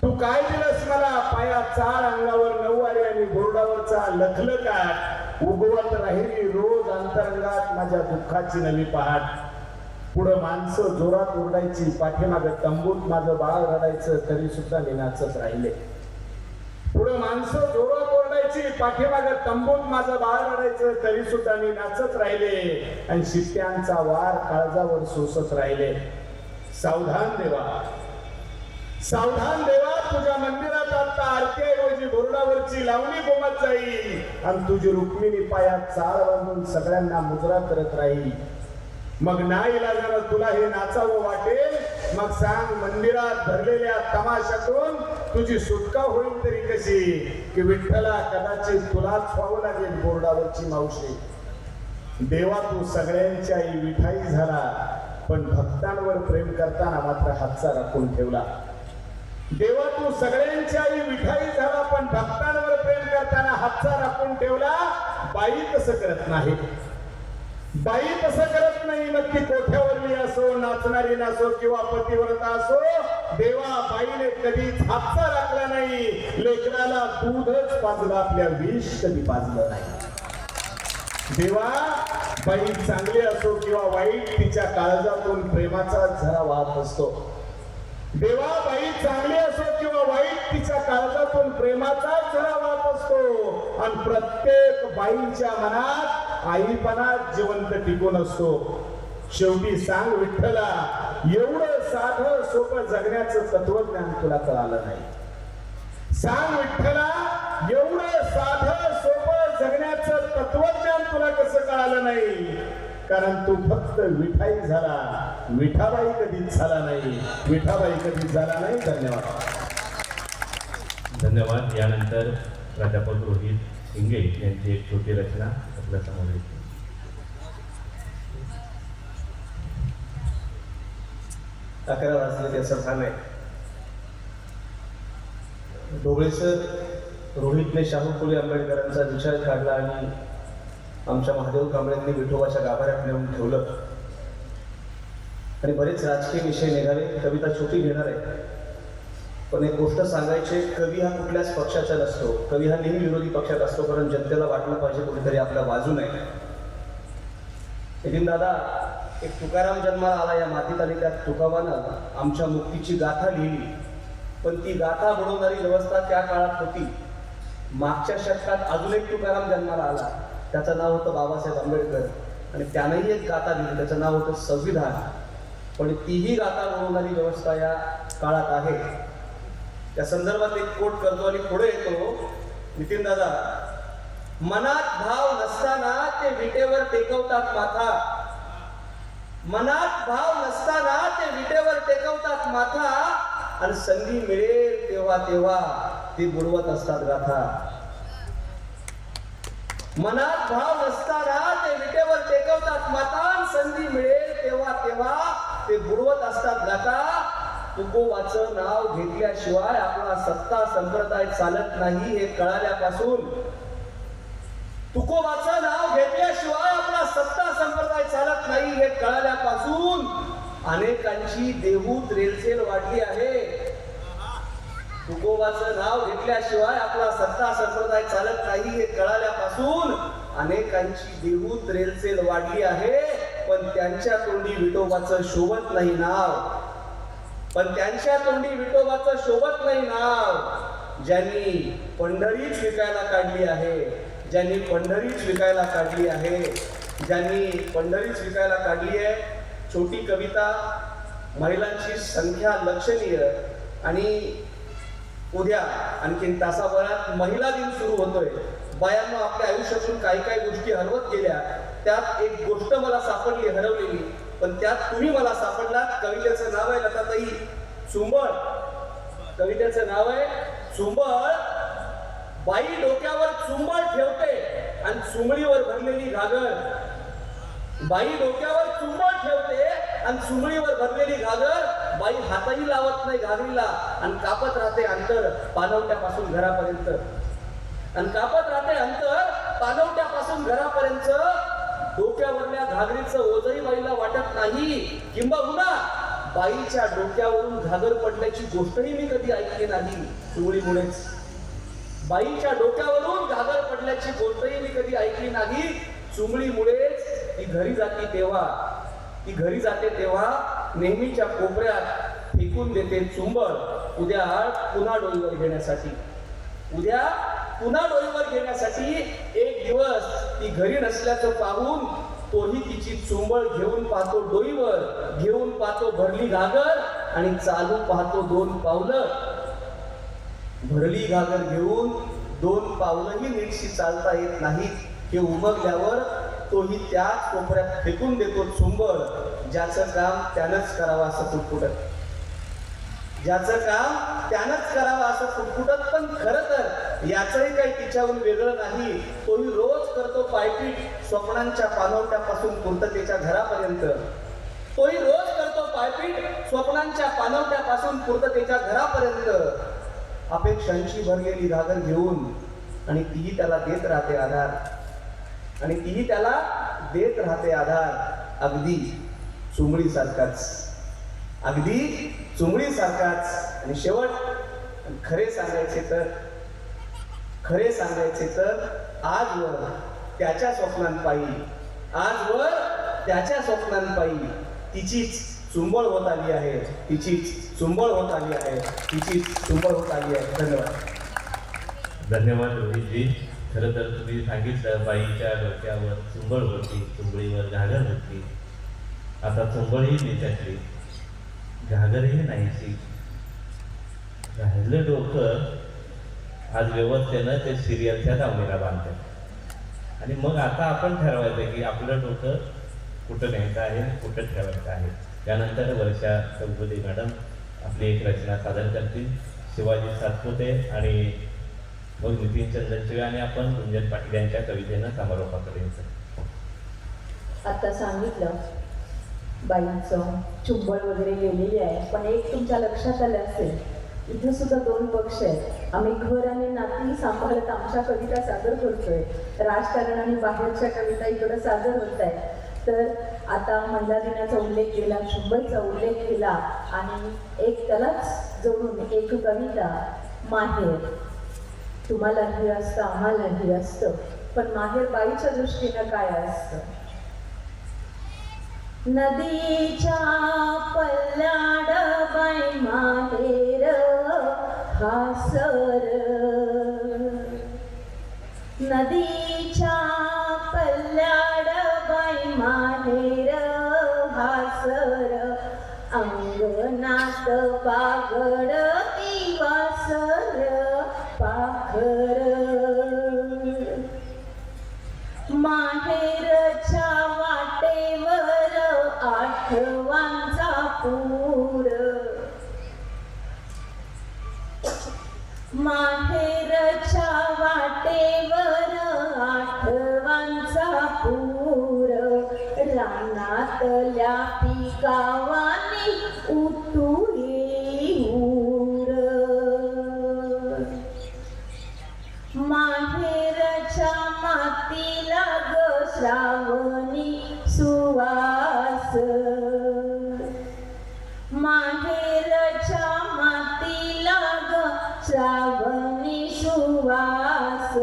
तू काय दिलंस मला. पायात चाळ, अंगावर नऊवारी आणि बोर्डावरचा लखलखाट उगवत राहिली रोज अंतरंगात माझ्या दुःखाची नवी पहाट. पुढं माणसं जोरात ओरडायची, पाठीमागं तंबूत माझं बाळ रडायचं, तरी सुद्धा मी नाचत राहिले. पुढं माणसं जोरात ओरडायची, पाठीमागं तंबूत माझं बाळ रडायचं, तरी सुद्धा मी नाचत राहिले आणि शिट्ट्यांचा वार काळजावर सोसत राहिले. सावधान देवा, सावधान देवा, तुझ्या मंदिरात आता आरतीऐवजी बोर्डावरची लावणी गोमत जाईल आणि तुझी रुक्मिणी पायात चाळ बांधून सगळ्यांना मुजरा करत राहील. मग नाईलाजानं तुला हे नाचावं वाटेल, मग सांग मंदिरात भरलेल्या तमाशातून तुझी सुटका होईल तरी कशी? की विठ्ठला कदाचित तुलाच व्हावं लागेल बोर्डावरची मावशी. देवा तू सगळ्यांची आई विठाई झाला, पण भक्तांवर प्रेम करताना मात्र हातचा राखून ठेवला. देवा तू सगळ्यांची आई विठाई झाला, पण भक्तांवर प्रेम करताना हातचा राखून ठेवला. बाई तसं करत नाही, बाई तसं करत नाही. मग ती कोठ्यावरली असो, नाचणारी नसो किंवा पतिव्रता असो, देवा बाईने कधीच हातचा राखला नाही. लेकराला दूधच पाजलं, आपल्या विष कधी पाजलं नाही. देवा बाई चांगली असो किंवा वाईट, तिच्या काळजातून प्रेमाचा झरा वाहत असतो. देवा बाई चांगली असो किंवा वाईट, तिच्या काळजातून प्रेमाचा झरा वाहत असतो. आणि प्रत्येक बाईच्या मनात आईपणा जिवंत टिकून असतो. शेवटी सांग विठ्ठला, एवढं साधं सोपं जगण्याचं तत्वज्ञान तुला कळालं नाही. सांग विठ्ठला, एवढं साधं सोपं जगण्याचं तत्वज्ञान तुला कसं कळालं नाही? कारण तू फक्त विठाई झाला, विठाबाई कधीच झाला नाही. विठाबाई कधीच झाला नाही. धन्यवाद. धन्यवाद. यानंतर प्राध्यापक रोहित इंगे यांची एक छोटी रचना आपल्या समोर येते. अकरा वाजले त्याचं भान आहे. ढोबळे सर रोहितने शाहू फुले आंबेडकरांचा विचार काढला आणि आमच्या महादेव कांबळेंनी विठोबाच्या गाभाऱ्यात नेऊन ठेवलं. आणि बरेच राजकीय विषय निघाले. कविता छोटी घेणार आहे, पण एक गोष्ट सांगायची, कवी हा कुठल्याच पक्षाचा नसतो. कवी हा नेहमी विरोधी पक्षात असतो, कारण जनतेला वाटलं पाहिजे कुठेतरी आपल्या बाजूने. नितीन दादा, एक तुकाराम जन्माला आला या मातीत आणि त्या तुकाबानं आमच्या मुक्तीची गाथा लिहिली. पण ती गाथा बुडवणारी व्यवस्था त्या काळात होती. मागच्या शतकात अजून एक तुकाराम जन्माला आला, त्याचं नाव होतं बाबासाहेब आंबेडकर, आणि त्यानंही एक गाथा लिहिली, त्याचं नाव होतं संविधान. पण तीही गाथा बुडवणारी व्यवस्था या काळात आहे. त्या संदर्भात एक कोट करतो आणि पुढे येतो. नितीन दादा, मनात भाव नसताना ते विटेवर टेकवतात माथा. मनात भाव नसताना ते विटेवर टेकवतात माथा, आणि संधी मिळेल तेव्हा तेव्हा ती बुडवत असतात गाथा. मनात भाव नसताना ते विटेवर टेकवतात माथा, संधी मिळेल तेव्हा तेव्हा ते बुडवत असतात गाथा. तुकोबाचं नाव घेतल्याशिवाय आपला सत्ता संप्रदाय चालत नाही हे कळाल्यापासून, तुकोबाचं नाव घेतल्याशिवाय आपला सत्ता संप्रदाय चालत नाही हे कळाल्यापासून अनेकांची देहूत रेलचेल वाढली आहे. तुकोबाचं नाव घेतल्याशिवाय आपला सत्ता संप्रदाय चालत नाही हे कळाल्यापासून अनेकांची देहूत रेलचेल वाढली आहे. पण त्यांच्या तोंडी विठोबाचं शोभत नाही नाव. पण त्यांच्या तोंडी विठोबाचं शोभत नाही नाव. ज्यांनी पंढरीच विकायला काढली आहे, ज्यांनी पंढरीच विकायला काढली आहे, ज्यांनी पंढरीच विकायला काढली आहे. छोटी कविता, महिलांची संख्या लक्षणीय, आणि उद्या आणखीन तासाभरात महिला दिन सुरू होतोय. बायांना आपल्या आयुष्यातून काही काही गोष्टी हरवत गेल्या. त्यात एक गोष्ट मला सापडली हरवलेली, पण त्यात तुम्ही मला सापडलात. कवितेचं नाव आहे लताताई चुंबळ. कवितेचं नाव आहे चुंबळ. बाई डोक्यावर चुंबळ ठेवते आणि चुंबळीवर भरलेली घागर. बाई डोक्यावर चुंबळ ठेवते आणि चुंबळीवर भरलेली घागर. बाई हातही लावत नाही घागरीला आणि कापत राहते अंतर पानवट्यापासून घरापर्यंत. आणि कापत राहते अंतर पानवट्यापासून घरापर्यंत. डोक्यावरल्या घागरीचं ओझही बाईला वाटत नाही. किंबहुना बाईच्या डोक्यावरून घागर पडल्याची गोष्टही मी कधी ऐकली नाही. चुंबळीमुळेच बाईच्या डोक्यावरून घागर पडल्याची गोष्टही मी कधी ऐकली नाही. चुंबळीमुळेच ती घरी जाते तेव्हा, ती घरी जाते तेव्हा नेहमीच्या कोपऱ्यात फेकून देते चुंबळ. उद्या पुन्हा डोईवर घेण्यासाठी, उद्या पुन्हा डोईवर घेण्यासाठी. एक दिवस ती घरी नसल्याचं पाहून तोही तिची चुंबळ घेऊन पाहतो डोईवर, घेऊन पाहतो भरली घागर आणि चालू पाहतो 2 पावलं. भरली घागर घेऊन 2 पावलंही नीटशी चालता येत नाहीत. हे उमगल्यावर तोही त्याच कोपऱ्यात फेकून देतो चुंबळ, ज्याचं काम त्यानंच करावं असं पुटपुटत, ज्याचं काम त्यानंच करावं असं पुटपुटत. पण खरं तर याचंही काही तिच्याहून वेगळं नाही. तोही रोज करतो पायपीट स्वप्नांच्या पानवट्यापासून पूर्ततेच्या घरापर्यंत. तोही रोज करतो पायपीट स्वप्नांच्या पानवट्यापासून पूर्ततेच्या घरापर्यंत. अपेक्षांची भरलेली घागर घेऊन, आणि तीही त्याला देत राहते आधार, आणि तीही त्याला देत राहते आधार. अगदी चुंबडीसारखाच, अगदी चुंबडीसारखाच. आणि शेवट खरे सांगायचे तर आजवर त्याच्या स्वप्नांपायी, आजवर त्याच्या स्वप्नांपायी तिचीच चुंबळ होत आली आहे, तिचीच चुंबळ होत आली आहे, तिचीच चुंबळ होत आली आहे. धन्यवाद. धन्यवाद रोहितजी. खरं तर तुम्ही सांगितलं बाईच्या डोक्यावर चुंबळ होती, चुंबळीवर घागर होती. आता चुंबळही निसटली, घागरही नाहीशी. राहिलं डोकं आज व्यवस्थेनं ते सिरियलच्या दावणीला बांधतात. आणि मग आता आपण ठरवायचं की आपलं डोकं कुठं न्यायचं आहे, कुठं ठेवायचं आहे. त्यानंतर वर्षा चौगुले मॅडम आपली एक रचना सादर करतील, शिवाजी सातपुते, आणि मग नितीन चंद्रशिवे, आणि आपण गुंजन पाटील यांच्या कवितेनं समारोपाकडे येतो. आता सांगितलं बाईंचं चुंबळ वगैरे गेलेली आहे, पण एक तुमच्या लक्षात आलं असेल, इथे सुद्धा 2 पक्ष आहेत. आम्ही घर आणि नाती सांभाळत आमच्या कविता सादर करतोय, राजकारण आणि बाहेरच्या कविता इकडं सादर होत आहेत. तर आता महिला दिनाचा उल्लेख केला, चुंबळचा उल्लेख केला, आणि एक त्यालाच जोडून एक कविता माहेर. तुम्हालाही असतं, आम्हालाही असतं, पण माहेर बाईच्या दृष्टीनं काय असतं? नदीच्या पल्ल्याड बाई माहेर हासर, नदीच्या पल्ल्याड बाई माहेर हासर, अंगणात बागड वासर पाखर. माहेरच्या वाटेवर आठवांचा पूर, माहेरच्या वाटेवर आठवांचा पूर. रानातल्या पिकावानी उतुरी ऊर, माहेरच्या मातीला ग श्रावणी सुवास, माहेरच्या मातीला ग श्रावणी सुवास.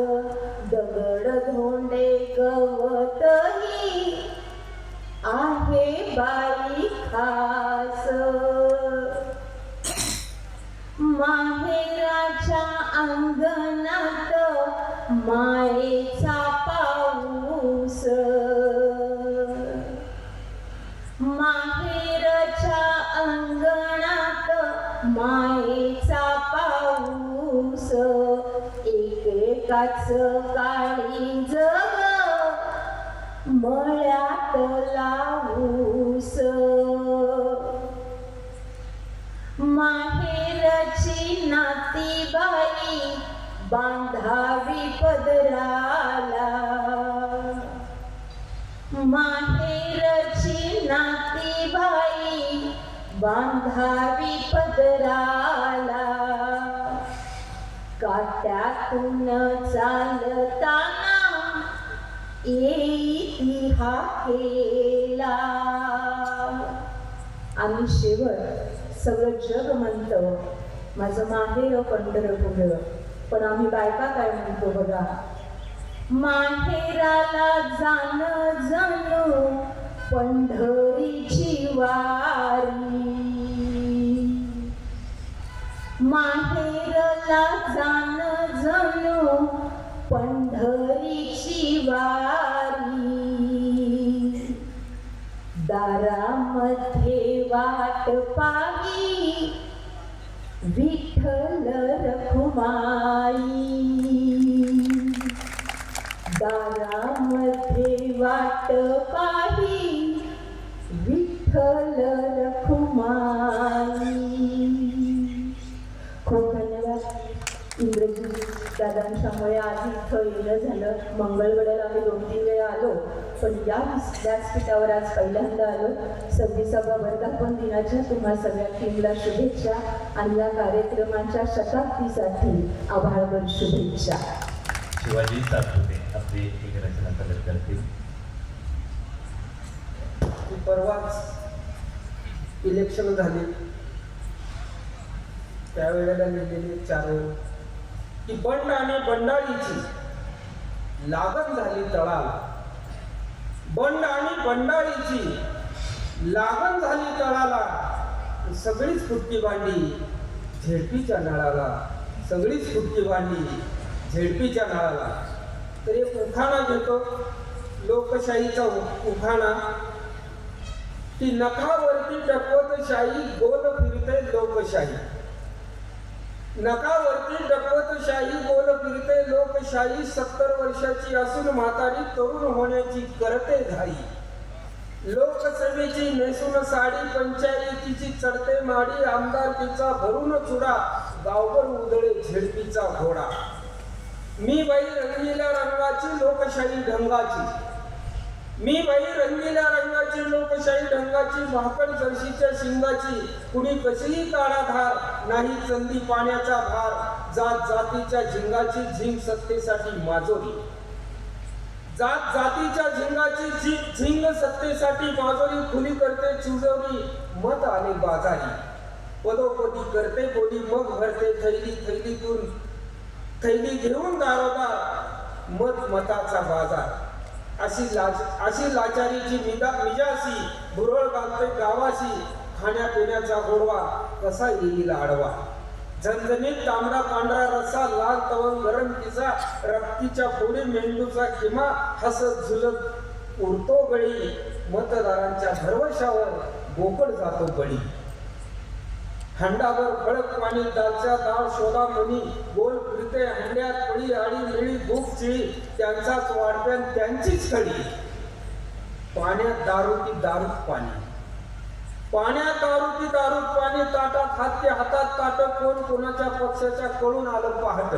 दगड धोंडे गवतही आहे बाई खास, माहेराच्या अंगणात मायेचा पाऊस, माहेरच्या अंगणात मायेचा पाऊस. एकेकाच काळी जग मळ्यात लावूस, माहेरची नाती बाई बांधावी पदराला, माहेरची नाती बाई बांधावी पदराला. काट्यातून चालताना येई हाकेला. आणि शेवट सगळं जग म्हणतं माझं माहेर पंढरपूर, पण आम्ही बायका काय म्हणतो बघा, माहेराला जाणं जणू पंढरीची वारी, माहेरला जाणं जणू पंढरीची वारी. दारामध्ये वाट पाही विठ्ठल रखुमाई, दारामध्ये वाट पाही विठ्ठल रखुमाई. खूप धन्यवाद. इंग्रजी दादांच्यामुळे आज इथं येणं झालं. मंगळवेळेला आम्ही 2-3 वेळा आलो, पण या व्यासपीठावर आज पहिल्यांदा आलो. 26वा वर्धापन दिनाच्या तुम्हा सगळ्या टीमला शुभेच्छा आणि या कार्यक्रमाच्या शताब्दीसाठी आभाळभर शुभेच्छा. शिवाजी सातपुते आपली एक रचना सादर करतील. परवाच इलेक्शन झाले, त्यावेळेला लिहिलेले 4 ओळ की बंड आणि बंडाळीची लागण झाली तळाला. बंड आणि बंडाळीची लागण झाली तळाला, सगळीच फुटकी भांडी झेडपीच्या नळाला. सगळीच फुटकी भांडी झेडपीच्या नळाला. तर एक उखाणा घेतो, लोकशाहीचा उखाणा की नखावरती टकवत शाही गोल फिरते लोकशाही. नकावरती डकवत शाही गोल फिरते लोकशाही. 70 वर्षाची असून म्हातारी तरुण होण्याची करते घाई. लोकसभेची नेसून साडी पंचायतीची चढते माडी. आमदारकीचा भरून चुडा गावभर उधळे झेडपीचा घोडा. मी बाई रंगील्या रंगाची लोकशाही ढंगाची. मी बाई रंगील्या रंगाची लोकशाही ढंगाची. भाकड जर्शीच्या शिंगाची. कुणी कशीही काळा धार नाही चंदी पाण्याचा भार. जात जातीच्या झिंगाची झिंग सत्तेसाठी माजोरी. जात जातीच्या झिंगाची झिंग सत्तेसाठी माजोरी. खुली करते चिजोरी मत आले बाजारी. पदोपदी करते बोली मग भरते थैली. थैलीतून थैली घेऊन दारोदार मत मताचा बाजार. अशी लाचारीची मिजासी. भुरळ घालते गावाशी. खाण्यापिण्याचा गोडवा कसा येईल आडवा. झणझणीत तांबडा पांढरा रस्सा. लाल तवंग गरम किसा. रक्तीच्या फोडी मेंदूचा खिमा. हसत झुलत उडतो गळी. मतदारांच्या भरवशावर बोकड जातो बळी. हंडाभर खडक पाणी. दालच्या डाळ शोधा मनी. गोल फिरते हंड्यात पळी. आडी मिळी भूक चिळी. त्यांचाच वाढप्यान त्यांचीच खडी. पाण्यात दारू की दारूत पाणी. पाण्यात दारू की दारूत पाणी. ताटात हात के हातात ताट. कोण कोणाच्या पक्षाच्या कळून आलं पहाट.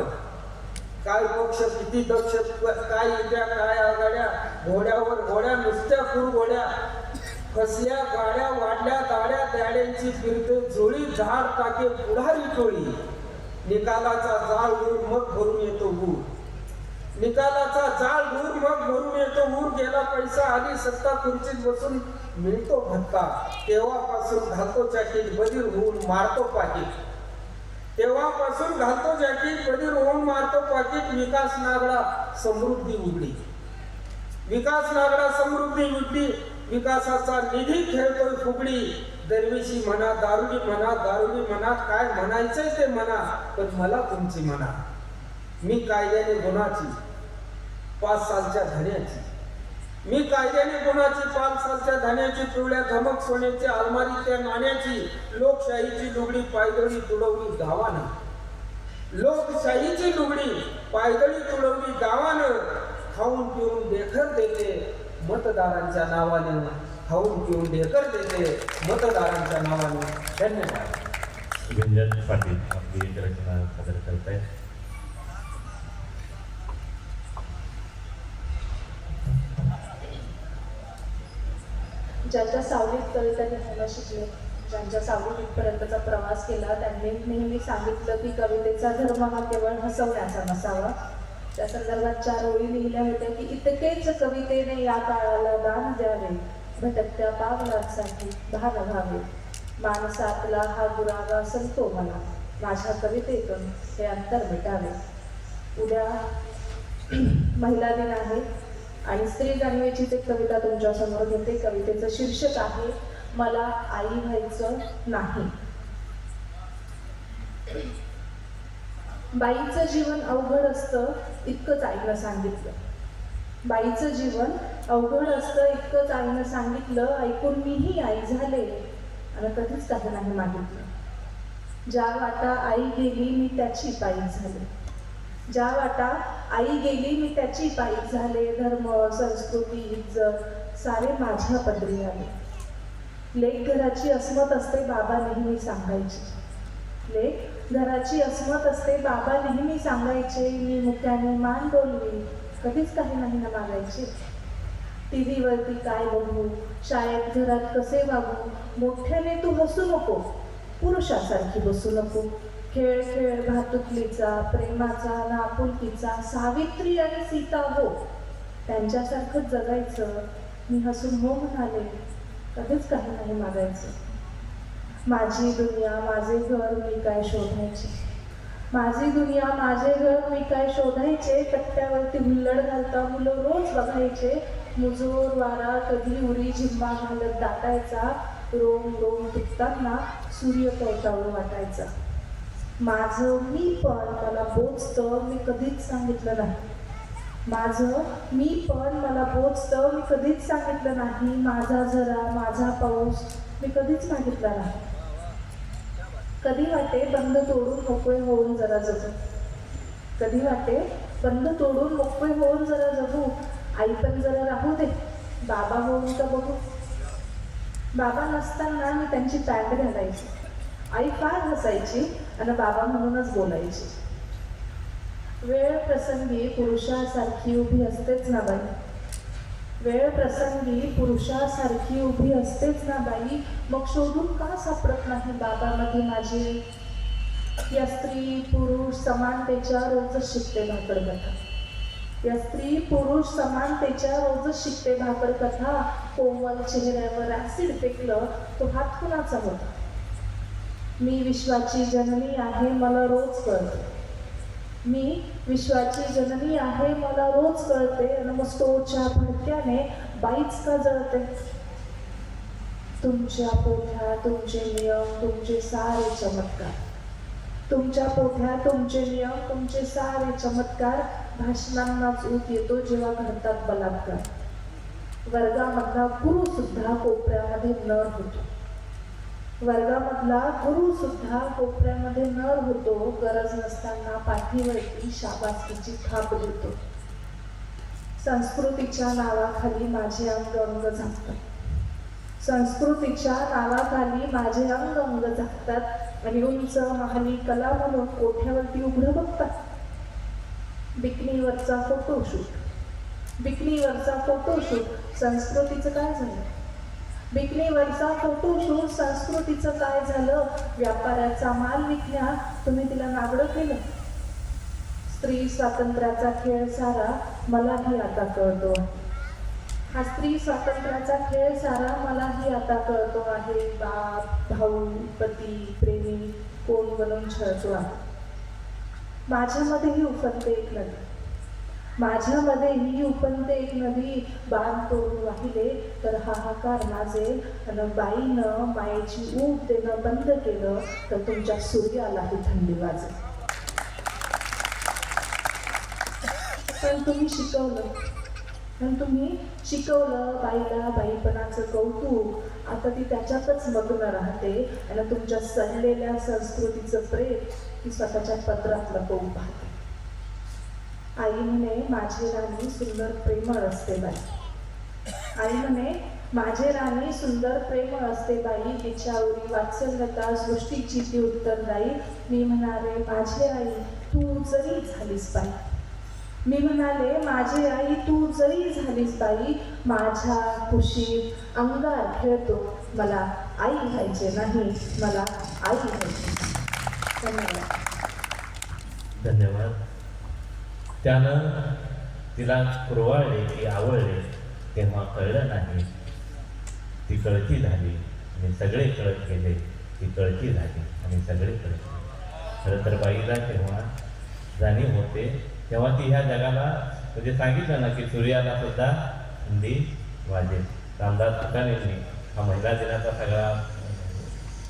काय पक्ष किती दक्ष. काय इत्या काय आघाड्या. घोड्यावर घोड्या नुसत्या कुरघोड्या. फसल्या गाड्या वाढल्या दाड्या. द्याड्यांची फिरते जुळी. झाड टाके पुढारी टोळी. निकालाचा जाळ दूर मग भरून येतो ऊर. निकालाचा जाळ दूर मग भरून येतो ऊर. गेला पैसा आली सत्ता खुर्चीत बसून मिळतो भत्ता. तेव्हापासून घालतो जॅकेट बधीर होऊन मारतो पाकीट. तेव्हापासून घालतो जॅकेट बधीर होऊन मारतो पाकीट. विकास नागडा समृद्धी उघडी. विकास नागडा समृद्धी उघडी. विकासाचा निधी खेळतोय फुगडी. दरवेशी म्हणा दारुडी म्हणा दारुडी म्हणा. काय म्हणायचंय ते म्हणा पण मला तुमची म्हणा. मी कायद्याने गुन्हाची 5 सालच्या धन्याची. मी कायद्याने गुन्हाची 5 सालच्या धन्याची. पिवळ्या धमक सोन्याची अलमारी त्या नाण्याची. लोकशाहीची लुगडी पायदळी तुडवली गावानं. लोकशाहीची लुगडी पायदळी तुडवली गावानं. खाऊन पिऊन बेखर देते मतदारांच्या नावाने. खाऊन पिऊन ढेकर देते मतदारांच्या नावाने. धन्यवाद. गुंजन पाटील आपली एक रचना सादर करत आहेत. ज्यांच्या सावलीत कविता लिहायला शिकले, ज्यांच्या सावलीत इथपर्यंतचा प्रवास केला, त्यांनी नेहमी सांगितलं की कवितेचा धर्म हा केवळ हसवण्याचा नसावा. त्या संदर्भात 4 ओळी लिहिल्या होत्या की इतकेच कवितेने या काळाला दान द्यावे. भटकत्या पावलांसाठी भान व्हावे. माणसातला हा दुरावा संतो मला. माझ्या कवितेतून हे अंतर मिटावे. उद्या महिला दिन आहे आणि स्त्री जाणीवेचीच एक कविता तुमच्या समोर घेते. कवितेचं शीर्षक आहे मला आई व्हायचं नाही. बाईचं जीवन अवघड असतं इतकंच आईनं सांगितलं. बाईचं जीवन अवघड असतं इतकंच आईनं सांगितलं. ऐकून मीही आई झाले आणि कधीच काही नाही मागितलं. ज्या वाटा आई गेली मी त्याची पायी झाले. ज्या वाटा आई गेली मी त्याची पायी झाले, धर्म संस्कृती इज्जत सारे माझ्या पदरी आले. लेक घराची अस्मत असते बाबा नेहमी सांगायचे, लेक घराची अस्मत असते बाबा नेहमी सांगायचे. मी मुक्याने मान डोलवी कधीच काही नाही ना मागायचे. टी वरती काय बघू, शाळेत घरात कसे वागू, मोठ्याने तू हसू नको, पुरुषासारखी बसू नको. खेळ खेळ भातुकलीचा, प्रेमाचा ना आपुलकीचा, सावित्री आणि सीता हो, त्यांच्यासारखंच जगायचं. मी हसून हो म्हणाले, कधीच काही नाही मागायचं. माझी दुनिया माझे घर मी काय शोधायचे, माझी दुनिया माझे घर मी काय शोधायचे. कट्ट्यावरती हुल्लड घालता मुलं रोज बघायचे, मुजोर वारा कधी उरी झिम्मा घालत दाटायचा. रोम रोम तुटताना सूर्य कवटाळू वाटायचा. माझं मी पण मला बोचतं मी कधीच सांगितलं नाही, माझं मी पण मला बोचतं मी कधीच सांगितलं नाही. माझा जरा माझा पाऊस मी कधीच मागितला नाही. कधी वाटे बंद तोडून मोकळे होऊन जरा जगू, कधी वाटे बंद तोडून मोकळे होऊन जरा जगू. आई पण जरा राहू दे, बाबा होऊन का बघू. बाबा नसताना मी त्यांची पॅन्ट घालायची, आई फार हसायची आणि बाबा म्हणूनच बोलायची. वेळ प्रसंगी पुरुषासारखी उभी असतेच ना बाई, वेळ प्रसंगी पुरुषासारखी उभी असतेच ना बाई. मग शोधून का सापडत नाही बाबामध्ये माझी. या स्त्री पुरुष समानतेच्या रोजच शिकते भाकर कथा, या स्त्री पुरुष समानतेच्या रोजच शिकते भाकर कथा. कोमल चेहऱ्यावर ऍसिड फेकलं तो हात कुणाचा होता. मी विश्वाची जननी आहे मला रोज कळते, मी विश्वाची जननी आहे मला रोज कळते. आणि मग स्टोच्या भडक्याने बाईच का जळते. तुमच्या पोठ्या तुमचे नियम तुमचे सारे चमत्कार, तुमच्या पोठ्या तुमचे नियम तुमचे सारे चमत्कार. भाषणांनाच ऊत येतो जेव्हा घडतात बलात्कार. वर्गामधला गुरु सुद्धा कोपऱ्यामध्ये नर होतो, वर्गामधला गुरु सुद्धा कोपऱ्यामध्ये नर होतो. गरज नसताना पाठीवरती शाबासकीची थाप देतो. संस्कृतीच्या नावाखाली माझे अंग अंग झाकतात, संस्कृतीच्या नावाखाली माझे अंग अंग झाकतात. आणि उंच महाली कला म्हणून कोठ्यावरती उघडं बघतात. बिकनीवरचा फोटोशूट, बिकनीवरचा फोटोशूट संस्कृतीचं काय झालं. बिकनीवरचा फोटोशूट संस्कृतीचं काय झालं. व्यापाऱ्याचा माल विकण्या तुम्ही तिला नागडं केलं. स्त्री स्वातंत्र्याचा खेळ सारा मलाही आता कळतो आहे, हा स्त्री स्वातंत्र्याचा खेळ सारा मलाही आता कळतो आहे. बाप भाऊ पती प्रेमी कोण बनून छळतो आहे. माझ्यामध्येही उफनते एक नदी, माझ्यामध्येही उपनते एक नदी. बाण तोडून वाहिले तर हाहाकार माजेल. आणि बाईनं मायेची ऊब देणं बंद केलं तर तुमच्या सूर्यालाही थंडी वाजेल. पण तुम्ही शिकवलं, पण तुम्ही शिकवलं बाईला बाईपणाचं कौतुक. आता ती त्याच्यातच मग्न राहते आणि तुमच्या सडलेल्या संस्कृतीचं प्रेम ती स्वतःच्या पदरात लपवून पाहते. आई म्हणे माझी राणी सुंदर प्रेमळ असते बाई, आई म्हणे माझे राणी सुंदर प्रेमळ असते बाई. तिच्यावरी वात्सल्यता सृष्टीची ती उत्तरदायी. मी म्हणाले माझी आई तू जरी झालीस बाई, मी म्हणाले माझी आई तू जरी झालीस बाई. माझ्या खुशीत अंगार खेळतो मला आई व्हायचे नाही, मला आई व्हायचे. धन्यवाद. धन्यवाद. त्यानं तिला कुरवाळले की आवडले तेव्हा कळलं नाही. ती कळती झाली आणि सगळे कळत गेले. ती कळती झाली आणि सगळे कळत गेले. खरं तर बाईला तेव्हा जाणीव होते, तेव्हा ती ह्या जगाला म्हणजे सांगितलं ना की सूर्याला सुद्धा थंडी वाजेल. रामदास फुटाणेंनी हा महिला दिनाचा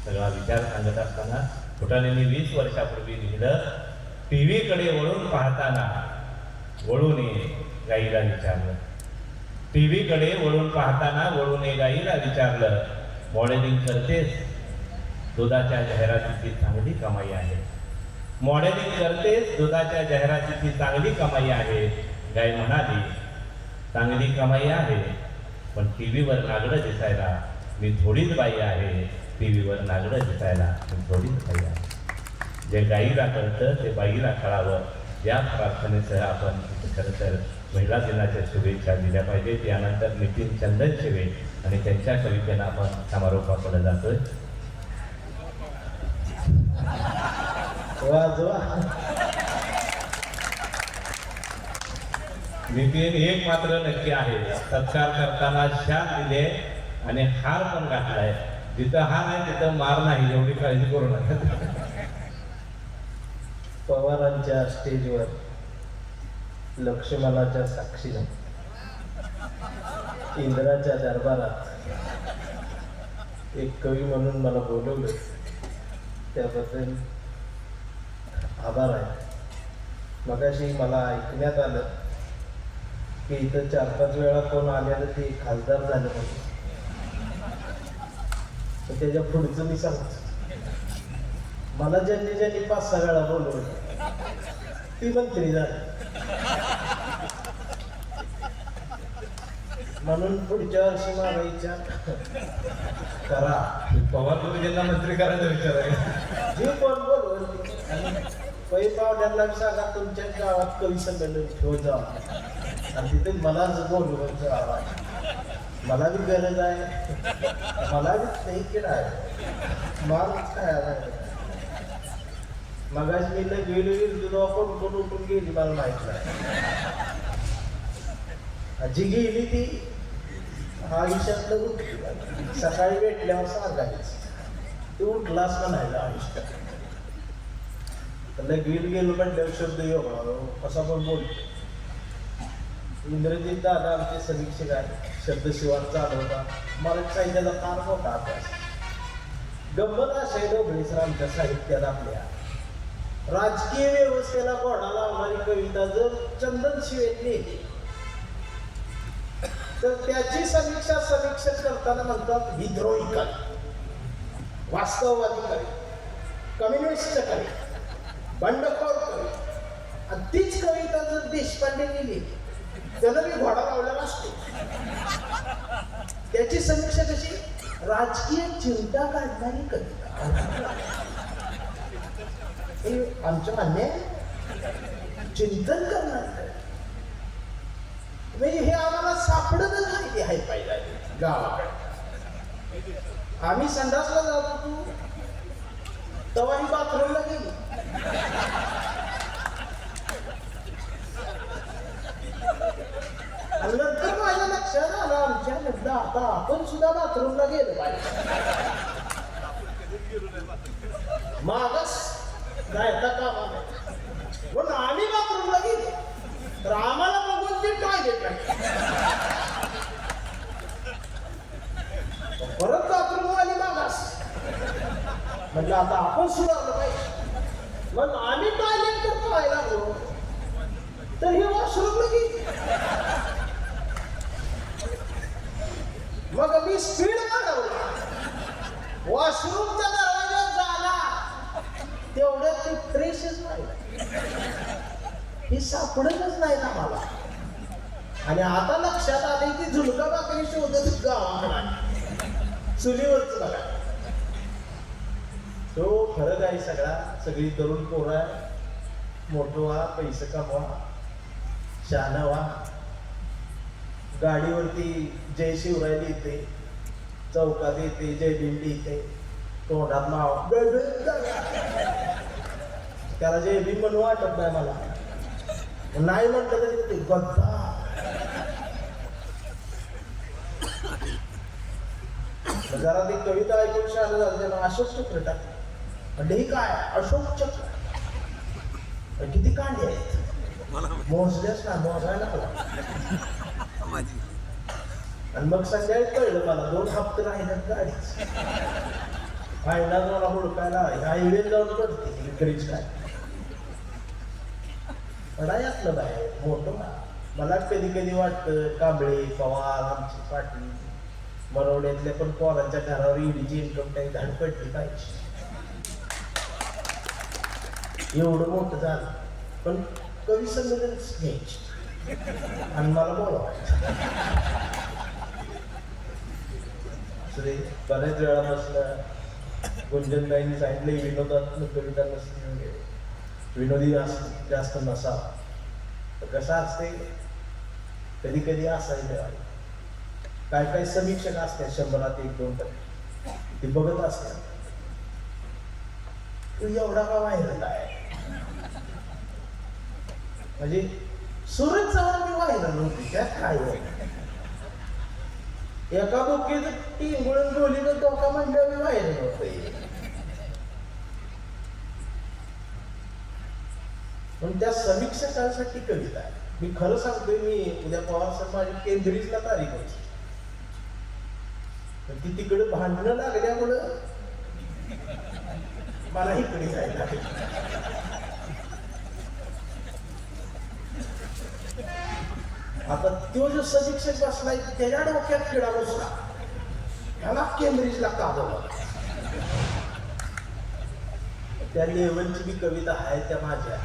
सगळा विचार सांगत असताना फुटाणेंनी 20 वर्षापूर्वी लिहिलं, टीव्हीकडे वळून पाहताना वळूने गाईला विचारलं, टीव्हीकडे वळून पाहताना वळूने गाईला विचारलं, मॉडेलिंग करतेस, दुधाच्या जाहिरातीची चांगली कमाई आहे. मॉडेलिंग करतेच दुधाच्या जाहिरातीची चांगली कमाई आहे. गाय म्हणाली, चांगली कमाई आहे, पण टी व्हीवर नागडं दिसायला मी थोडीच बाई आहे. टी व्हीवर नागडं दिसायला मी थोडीच बाई आहे. जे गाईला कळतं ते बाईला कळावं, या प्रार्थनेसह आपण खरं तर महिला दिनाच्या शुभेच्छा दिल्या पाहिजेत. यानंतर नितीन चंदन शिवे आणि त्यांच्या कवितेनं आपण समारोपाकडे जातोय. वाजवा. नितीन एक मात्र नक्की आहे, सत्कार करताना शाल दिले आणि हार पण घातलाय. जिथं हार आहे तिथं मार नाही, एवढी काळजी करू नका. पवारांच्या स्टेजवर लक्ष्मणाच्या साक्षीने इंद्राच्या दरबारात एक कवी म्हणून मला बोलवलं, त्याबद्दल आभार आहे. मगाशी मला ऐकण्यात आलं की इथं 4-5 वेळा कोण आलेलं ते खासदार झालं म्हणजे, तर त्याच्या पुढचं मी सांगतो. मला ज्यांनी 5-6 वेळा बोलवलं ती मंत्री झाली. म्हणून पुढच्या वर्षी मागायच्या करा. पवार तुम्ही ज्यांना मंत्री करायचा विचार आहे. जे कोण बोलवल पै पावड्यांना सांगा तुमच्या गावात कवी संमेलन ठेवत जा आणि तिथे मलाच बोलवत जावा. मला बी गरज आहे, मला बी नाही केलं आहे. माणूस काय आला मगाच मी गेलो तुला कोण उठून गेली मला माहित नाही. जी गेली ती आयुष्यातलं उठली. सकाळी भेटल्यावर सांगायचं ते उठलाच म्हणायला आयुष्यात. त्याला गेलो म्हणल्यावर शब्द योग असा पण बोलतो. इंद्रजित दादा आमचे समीक्षक आहे, शब्दशिवार चालवता. मराठी साहित्याचा फार मोठा अभ्यास. गंमत असे डोबळे सर आमच्या साहित्यात आपल्या राजकीय व्यवस्थेला घोडा लावणारी कविता जर चंदन शिवेत लिहिली तर त्याची समीक्षक करताना म्हणतात विद्रोही कवी, वास्तववादी कवी, कम्युनिस्ट कवी, बंडखोर कवी. आणि तीच कविता जर देशपांडे लिहिली त्यानं मी घोडा लावलेला असतो. त्याची समीक्षा कशी राजकीय चिंता काढणारी कविता. हे आमच्या मान्य चिंतन करणार म्हणजे हे आम्हाला सापडतच नाही आहे. पाहिजे गावाकडे आम्ही संडासला जात होतो तेव्हा ही बाथरूमला गेली. नंतर माझ्या लक्षात आलं आमच्या म्हटलं आता आपण सुद्धा बाथरूमला गेलो पाहिजे. मागच जायचा कामा नाही पण आम्ही बाथरूमला गेलो तर आम्हाला बघून ते टॉयलेट नाही. परत बाथरूम आली मागास म्हटलं आता आपण सुधारलं पाहिजे. मग आम्ही टॉयलेट करतो व्हायला लागलो तर हे वॉशरूमला गेली. मग मी स्पीड वाढवली. वॉशरूमच्या दरवाज्यात झाला तेवढ्यात ते फ्रेशच नाही. हे सापडतच नाही ना मला. आणि आता लक्षात आले की झुलका भाकरी शोधत गावाकडे चुलीवरच बघा. तो फरक आहे सगळा. सगळी तरुण पोरं आहे. मोठं व्हा, पैसे कमवा, शहाणा व्हा. गाडीवरती जय शिवराय लिहिते, चौकात येते जय भीम लिहिते, तोंडात नाव. त्याला जय भीम म्हणून वाटत नाही मला. नाही म्हटलं तरी ते गद्दा. जरा ती कविता ऐकून शाळा झालं त्याला अशोक चक्र टाकलं. म्हणजे ही काय अशोक चक्र किती कांडे आहेत मोजल्याच ना मोजायला हवा. आणि मग संध्याकाळी कळलं मला 2 हप्ते राहिल्यात गाडीच. फायनल मला हुडकायला हायवे जाऊन पडते इकडेच काय पडायातलं बाहेर मोठं. मला कधी कधी वाटतं कांबळे पवार आमची पाटील मरवड्यातल्या पण पोरांच्या घरावर ईडीची इन्कम टॅक्स धाड पडली पाहिजे. एवढं मोठं झालं पण कवी संमेलनच घ्यायची आणि मला बोलवायचं. असं बऱ्याच वेळा बसलं गुंजनबाईंनी सांगितलं विनोदात्मक कविता नसली वगैरे विनोदी जास्त नसावा. तर कसं असते कधी कधी असायला काय काय समीक्षक असतात 100त 1-2% ते बघत असतात तू एवढा का व्हायरल आहे म्हणजे सूरज चव्हाण मी व्हायरल होती त्यात काय एका बोकीत टिंगुळून बोली तर टोका म्हणलं मी व्हायरल होतोय. पण त्या समीक्षकांसाठी कविता आहे. मी खरं सांगतोय मी उद्या पवार सर माझी केंब्रिजला तारीख होती पण ती तिकडे भांडणं लागल्यामुळं मला इकडे जायला लागलं. आता तो जो समीक्षक बसलाय त्याच्या डोक्यात किडा बसला ह्याला केंब्रिजला का बोलवलं. त्या लेवलची मी कविता आहे त्या माझ्या.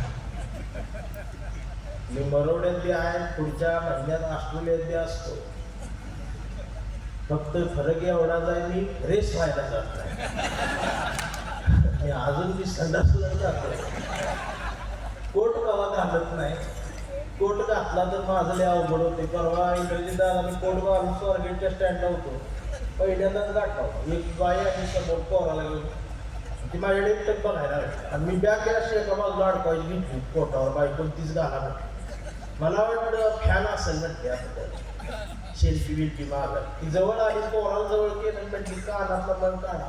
मी मरोड्यात बी आहे पुढच्या महिन्यात ऑस्ट्रेलियात बी असतो. फक्त फरक एवढा जाय मी रेस व्हायला जात नाही. मी अजून मी संडासला जातो. कोट कवा घालत नाही. कोट घातला तर माझं लय अवघड होते. परवा इंग्रजी दादा मी कोट घालून स्वारगेटच्या स्टँडला होतो. पहिल्यांदाच गाठला एक बाई आणि समोर पोराला घेऊन ती माझ्याकडे एकटक बघायला लागली आणि मी बॅग केला एका बाजूला अडकवायची घेतली पोटावर बाई पण तीच घाला म्हटली. मला वाटलं फॅन असेल म्हटले आता शेल्फी बिल्फी मागं. ती जवळ आली पोराला जवळ केलं म्हटली कानातला मन काढा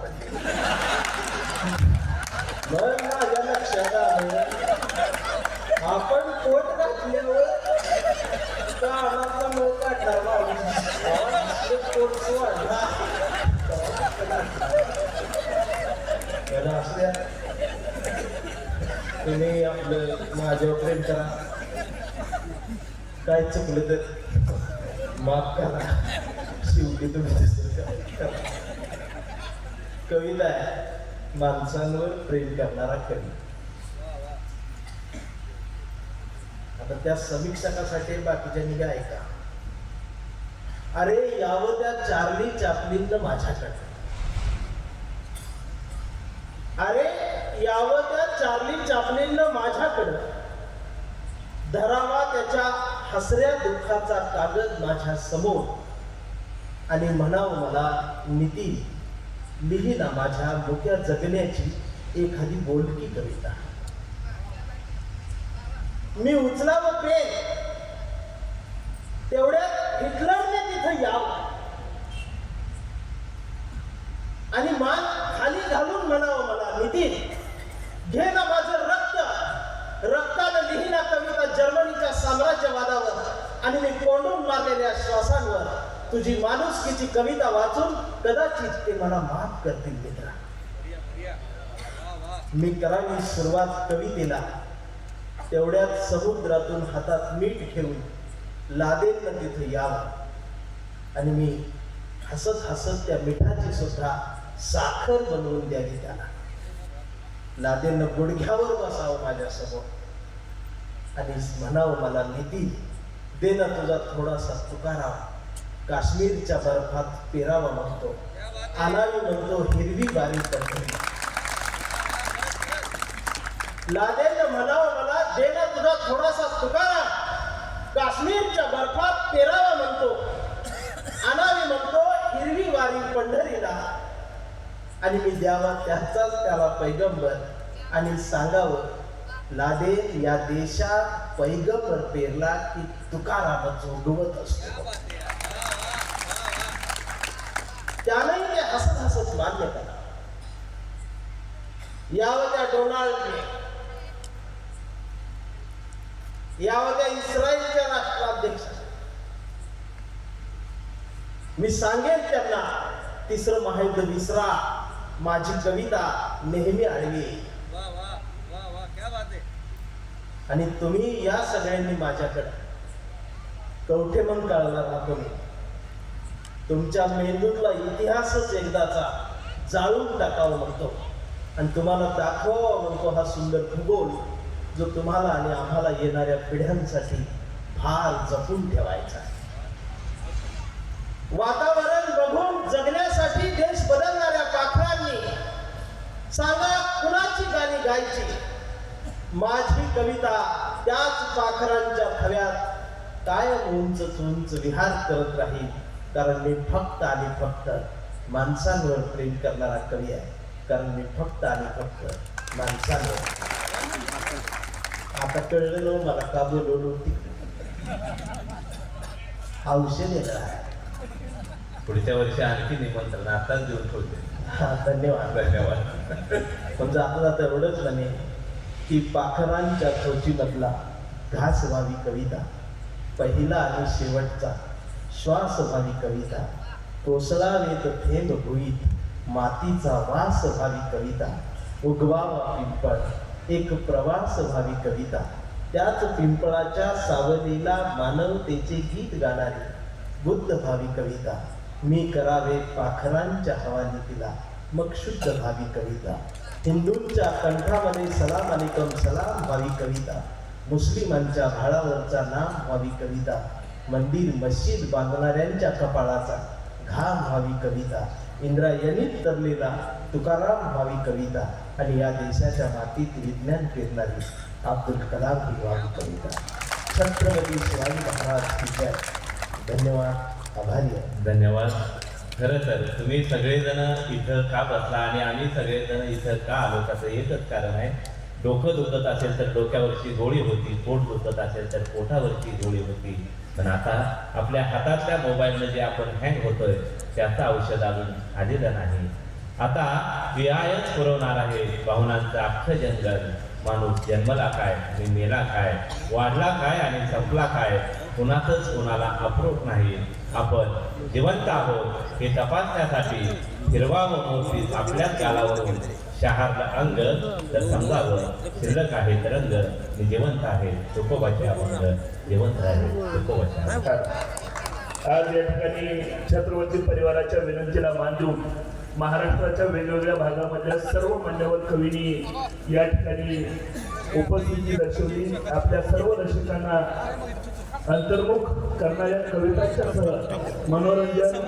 मग माझ्या लक्षात आलं आपण कोट घातल्यावर कानातला मन काढणार कोट वाढला असल्या तुम्ही आपलं माझ्यावर प्रेम करा काय चुकलं तर माफ करा शेवटी तुम्ही कविता आहे माणसांवर प्रेम करणारा कवी. आता त्या समीक्षकासाठी बाकीच्यांनी बी ऐका. अरे यावं त्या चार्ली चॅपलिननं माझ्याकडे. अरे यावं त्या चार्ली चॅपलिननं माझ्याकडं धरावा त्याच्या हसऱ्या दुःखाचा कागद माझ्या समोर आणि म्हणावं मला नीती लिहिना माझ्या मोठ्या जगण्याची एखादी बोलकी कविता. मी उचलावं पेन तेवढ्यात हिटलरने तिथं यावं आणि मान खाली घालून म्हणावं मला नितीन घे ना माझं रक्त रक्तानं लिहिना कविता जर्मनीच्या साम्राज्यवादावर आणि मी कोंडून मारलेल्या श्वासांवर तुझी माणुसकीची कविता वाचून कदाचित ते मला माफ करतील मित्रा. मी करावी सुरुवात कवितेला तेवढ्यात समुद्रातून हातात मीठ घेऊन लादेन तिथे यावं आणि मी हसत हसत त्या मिठाची सुद्धा साखर बनवून द्यावी त्याला. लादेन गुडघ्यावर बसावं माझ्या समोर आणि म्हणावं मला नीती दे ना तुझा थोडासा तुकारावा. काश्मीरच्या बर्फात पेरावा म्हणतो आणावी म्हणतो हिरवी बारी पंढरी. लादेन म्हणावं मला दे ना तुझा थोडासा तुकाराम. काश्मीरच्या बर्फात पेरावा म्हणतो आणावी म्हणतो हिरवी वारी पंढरीला आणि मी द्यावा त्याचाच त्याला पैगंबर आणि सांगावं लादेन या देशात पैगंबर पेरला की तुकारामच उगवत असतो. त्यानंही ते हसत हसत मान्य करा. यावं त्या डोनाल्डने यावं त्या इस्रायलच्या राष्ट्राध्यक्ष मी सांगेन त्यांना तिसरं महायुद्ध विसरा माझी कविता नेहमी आडवी. आणि तुम्ही या सगळ्यांनी माझ्याकडे कवठे मन काढला राहतो. तुमच्या मेंदूतला इतिहासच एकदाचा जाळून टाकावं म्हणतो आणि तुम्हाला दाखवावा म्हणतो हा सुंदर भूगोल जो तुम्हाला आणि आम्हाला येणाऱ्या पिढ्यांसाठी फार जपून ठेवायचा आहे. वातावरण बघून जगण्यासाठी देश बदलणाऱ्या पाखरांनी सांगा कुणाची गाणी गायची. माझी कविता त्याच पाखरांच्या थव्यात कायम उंच उंच विहार करत राहील, कारण मी फक्त आणि फक्त माणसांवर प्रेम करणारा कवी आहे. कारण मी फक्त आणि फक्त माणसांवर. आता कळलं ना मला का बोलवलं होती. औषध येणार आहे. पुढच्या वर्षी आणखी निमंत्रण आताच देऊन ठेवते. हा, धन्यवाद. धन्यवाद. पण जाता जाता एवढंच म्हणे की पाखरांच्या चोचीमधला घास व्हावी कविता, पहिला आणि शेवटचा श्वास व्हावी कविता, कोसळावेत थेंब भुईत मातीचा वास व्हावी कविता, उगवावा पिंपळ एक प्रवास व्हावी कविता, त्याच पिंपळाच्या सावलीला मानवतेचे गीत गाणारी बुद्ध व्हावी कविता, मी करावे पाखरांच्या हवालीला मग शुद्ध व्हावी कविता, हिंदूंच्या कंठामध्ये सलाम अलिकम सलाम व्हावी कविता, मुस्लिमांच्या भाळावरचा नाम व्हावी कविता, मंदिर मस्जिद बांधणाऱ्यांच्या कपाळाचा घाम व्हावी कविता, इंद्रायणीत तरलेला तुकाराम व्हावी कविता, आणि या देशाच्या मातीत विज्ञान पेरणारी अब्दुल कलाम ही व्हावी कविता. छत्रपती शिवाजी महाराज की जय. धन्यवाद. आभारी आहे. धन्यवाद. खरं तर तुम्ही सगळेजण इथं का बसला आणि आम्ही सगळेजण इथं का आलो त्याचं एकच कारण आहे. डोकं दुखत असेल तर डोक्यावरची गोळी होती, पोट दुखत असेल तर पोटावरची गोळी होती. पण आता आपल्या हातातल्या मोबाईलनं जे आपण हँग होतोय त्याचं औषध अजून आलेलं नाही. आता विआयच पुरवणार आहे भावनांचं अख्खं जंगल. माणूस जन्मला काय आणि मेला काय, वाढला काय आणि संपला काय, कुणातच कुणाला अप्रूप नाही. आपण जिवंत आहोत हे तपासण्यासाठी हिरवा व मोती आपल्याच गालावरून शहारला अंग तर समजावं शिल्लक आहे तरंग मी जिवंत आहे तुकोबाचे अभंग जिवंत आहे तुकोबाचे. आज या ठिकाणी छत्रपती परिवाराच्या विनंतीला मान देऊन महाराष्ट्राच्या वेगवेगळ्या भागामधल्या सर्व मान्यवर कवींनी या ठिकाणी उपस्थिती दर्शवली. आपल्या सर्व रसिकांना अंतर्मुख करणाऱ्या कवितांच्या सह मनोरंजन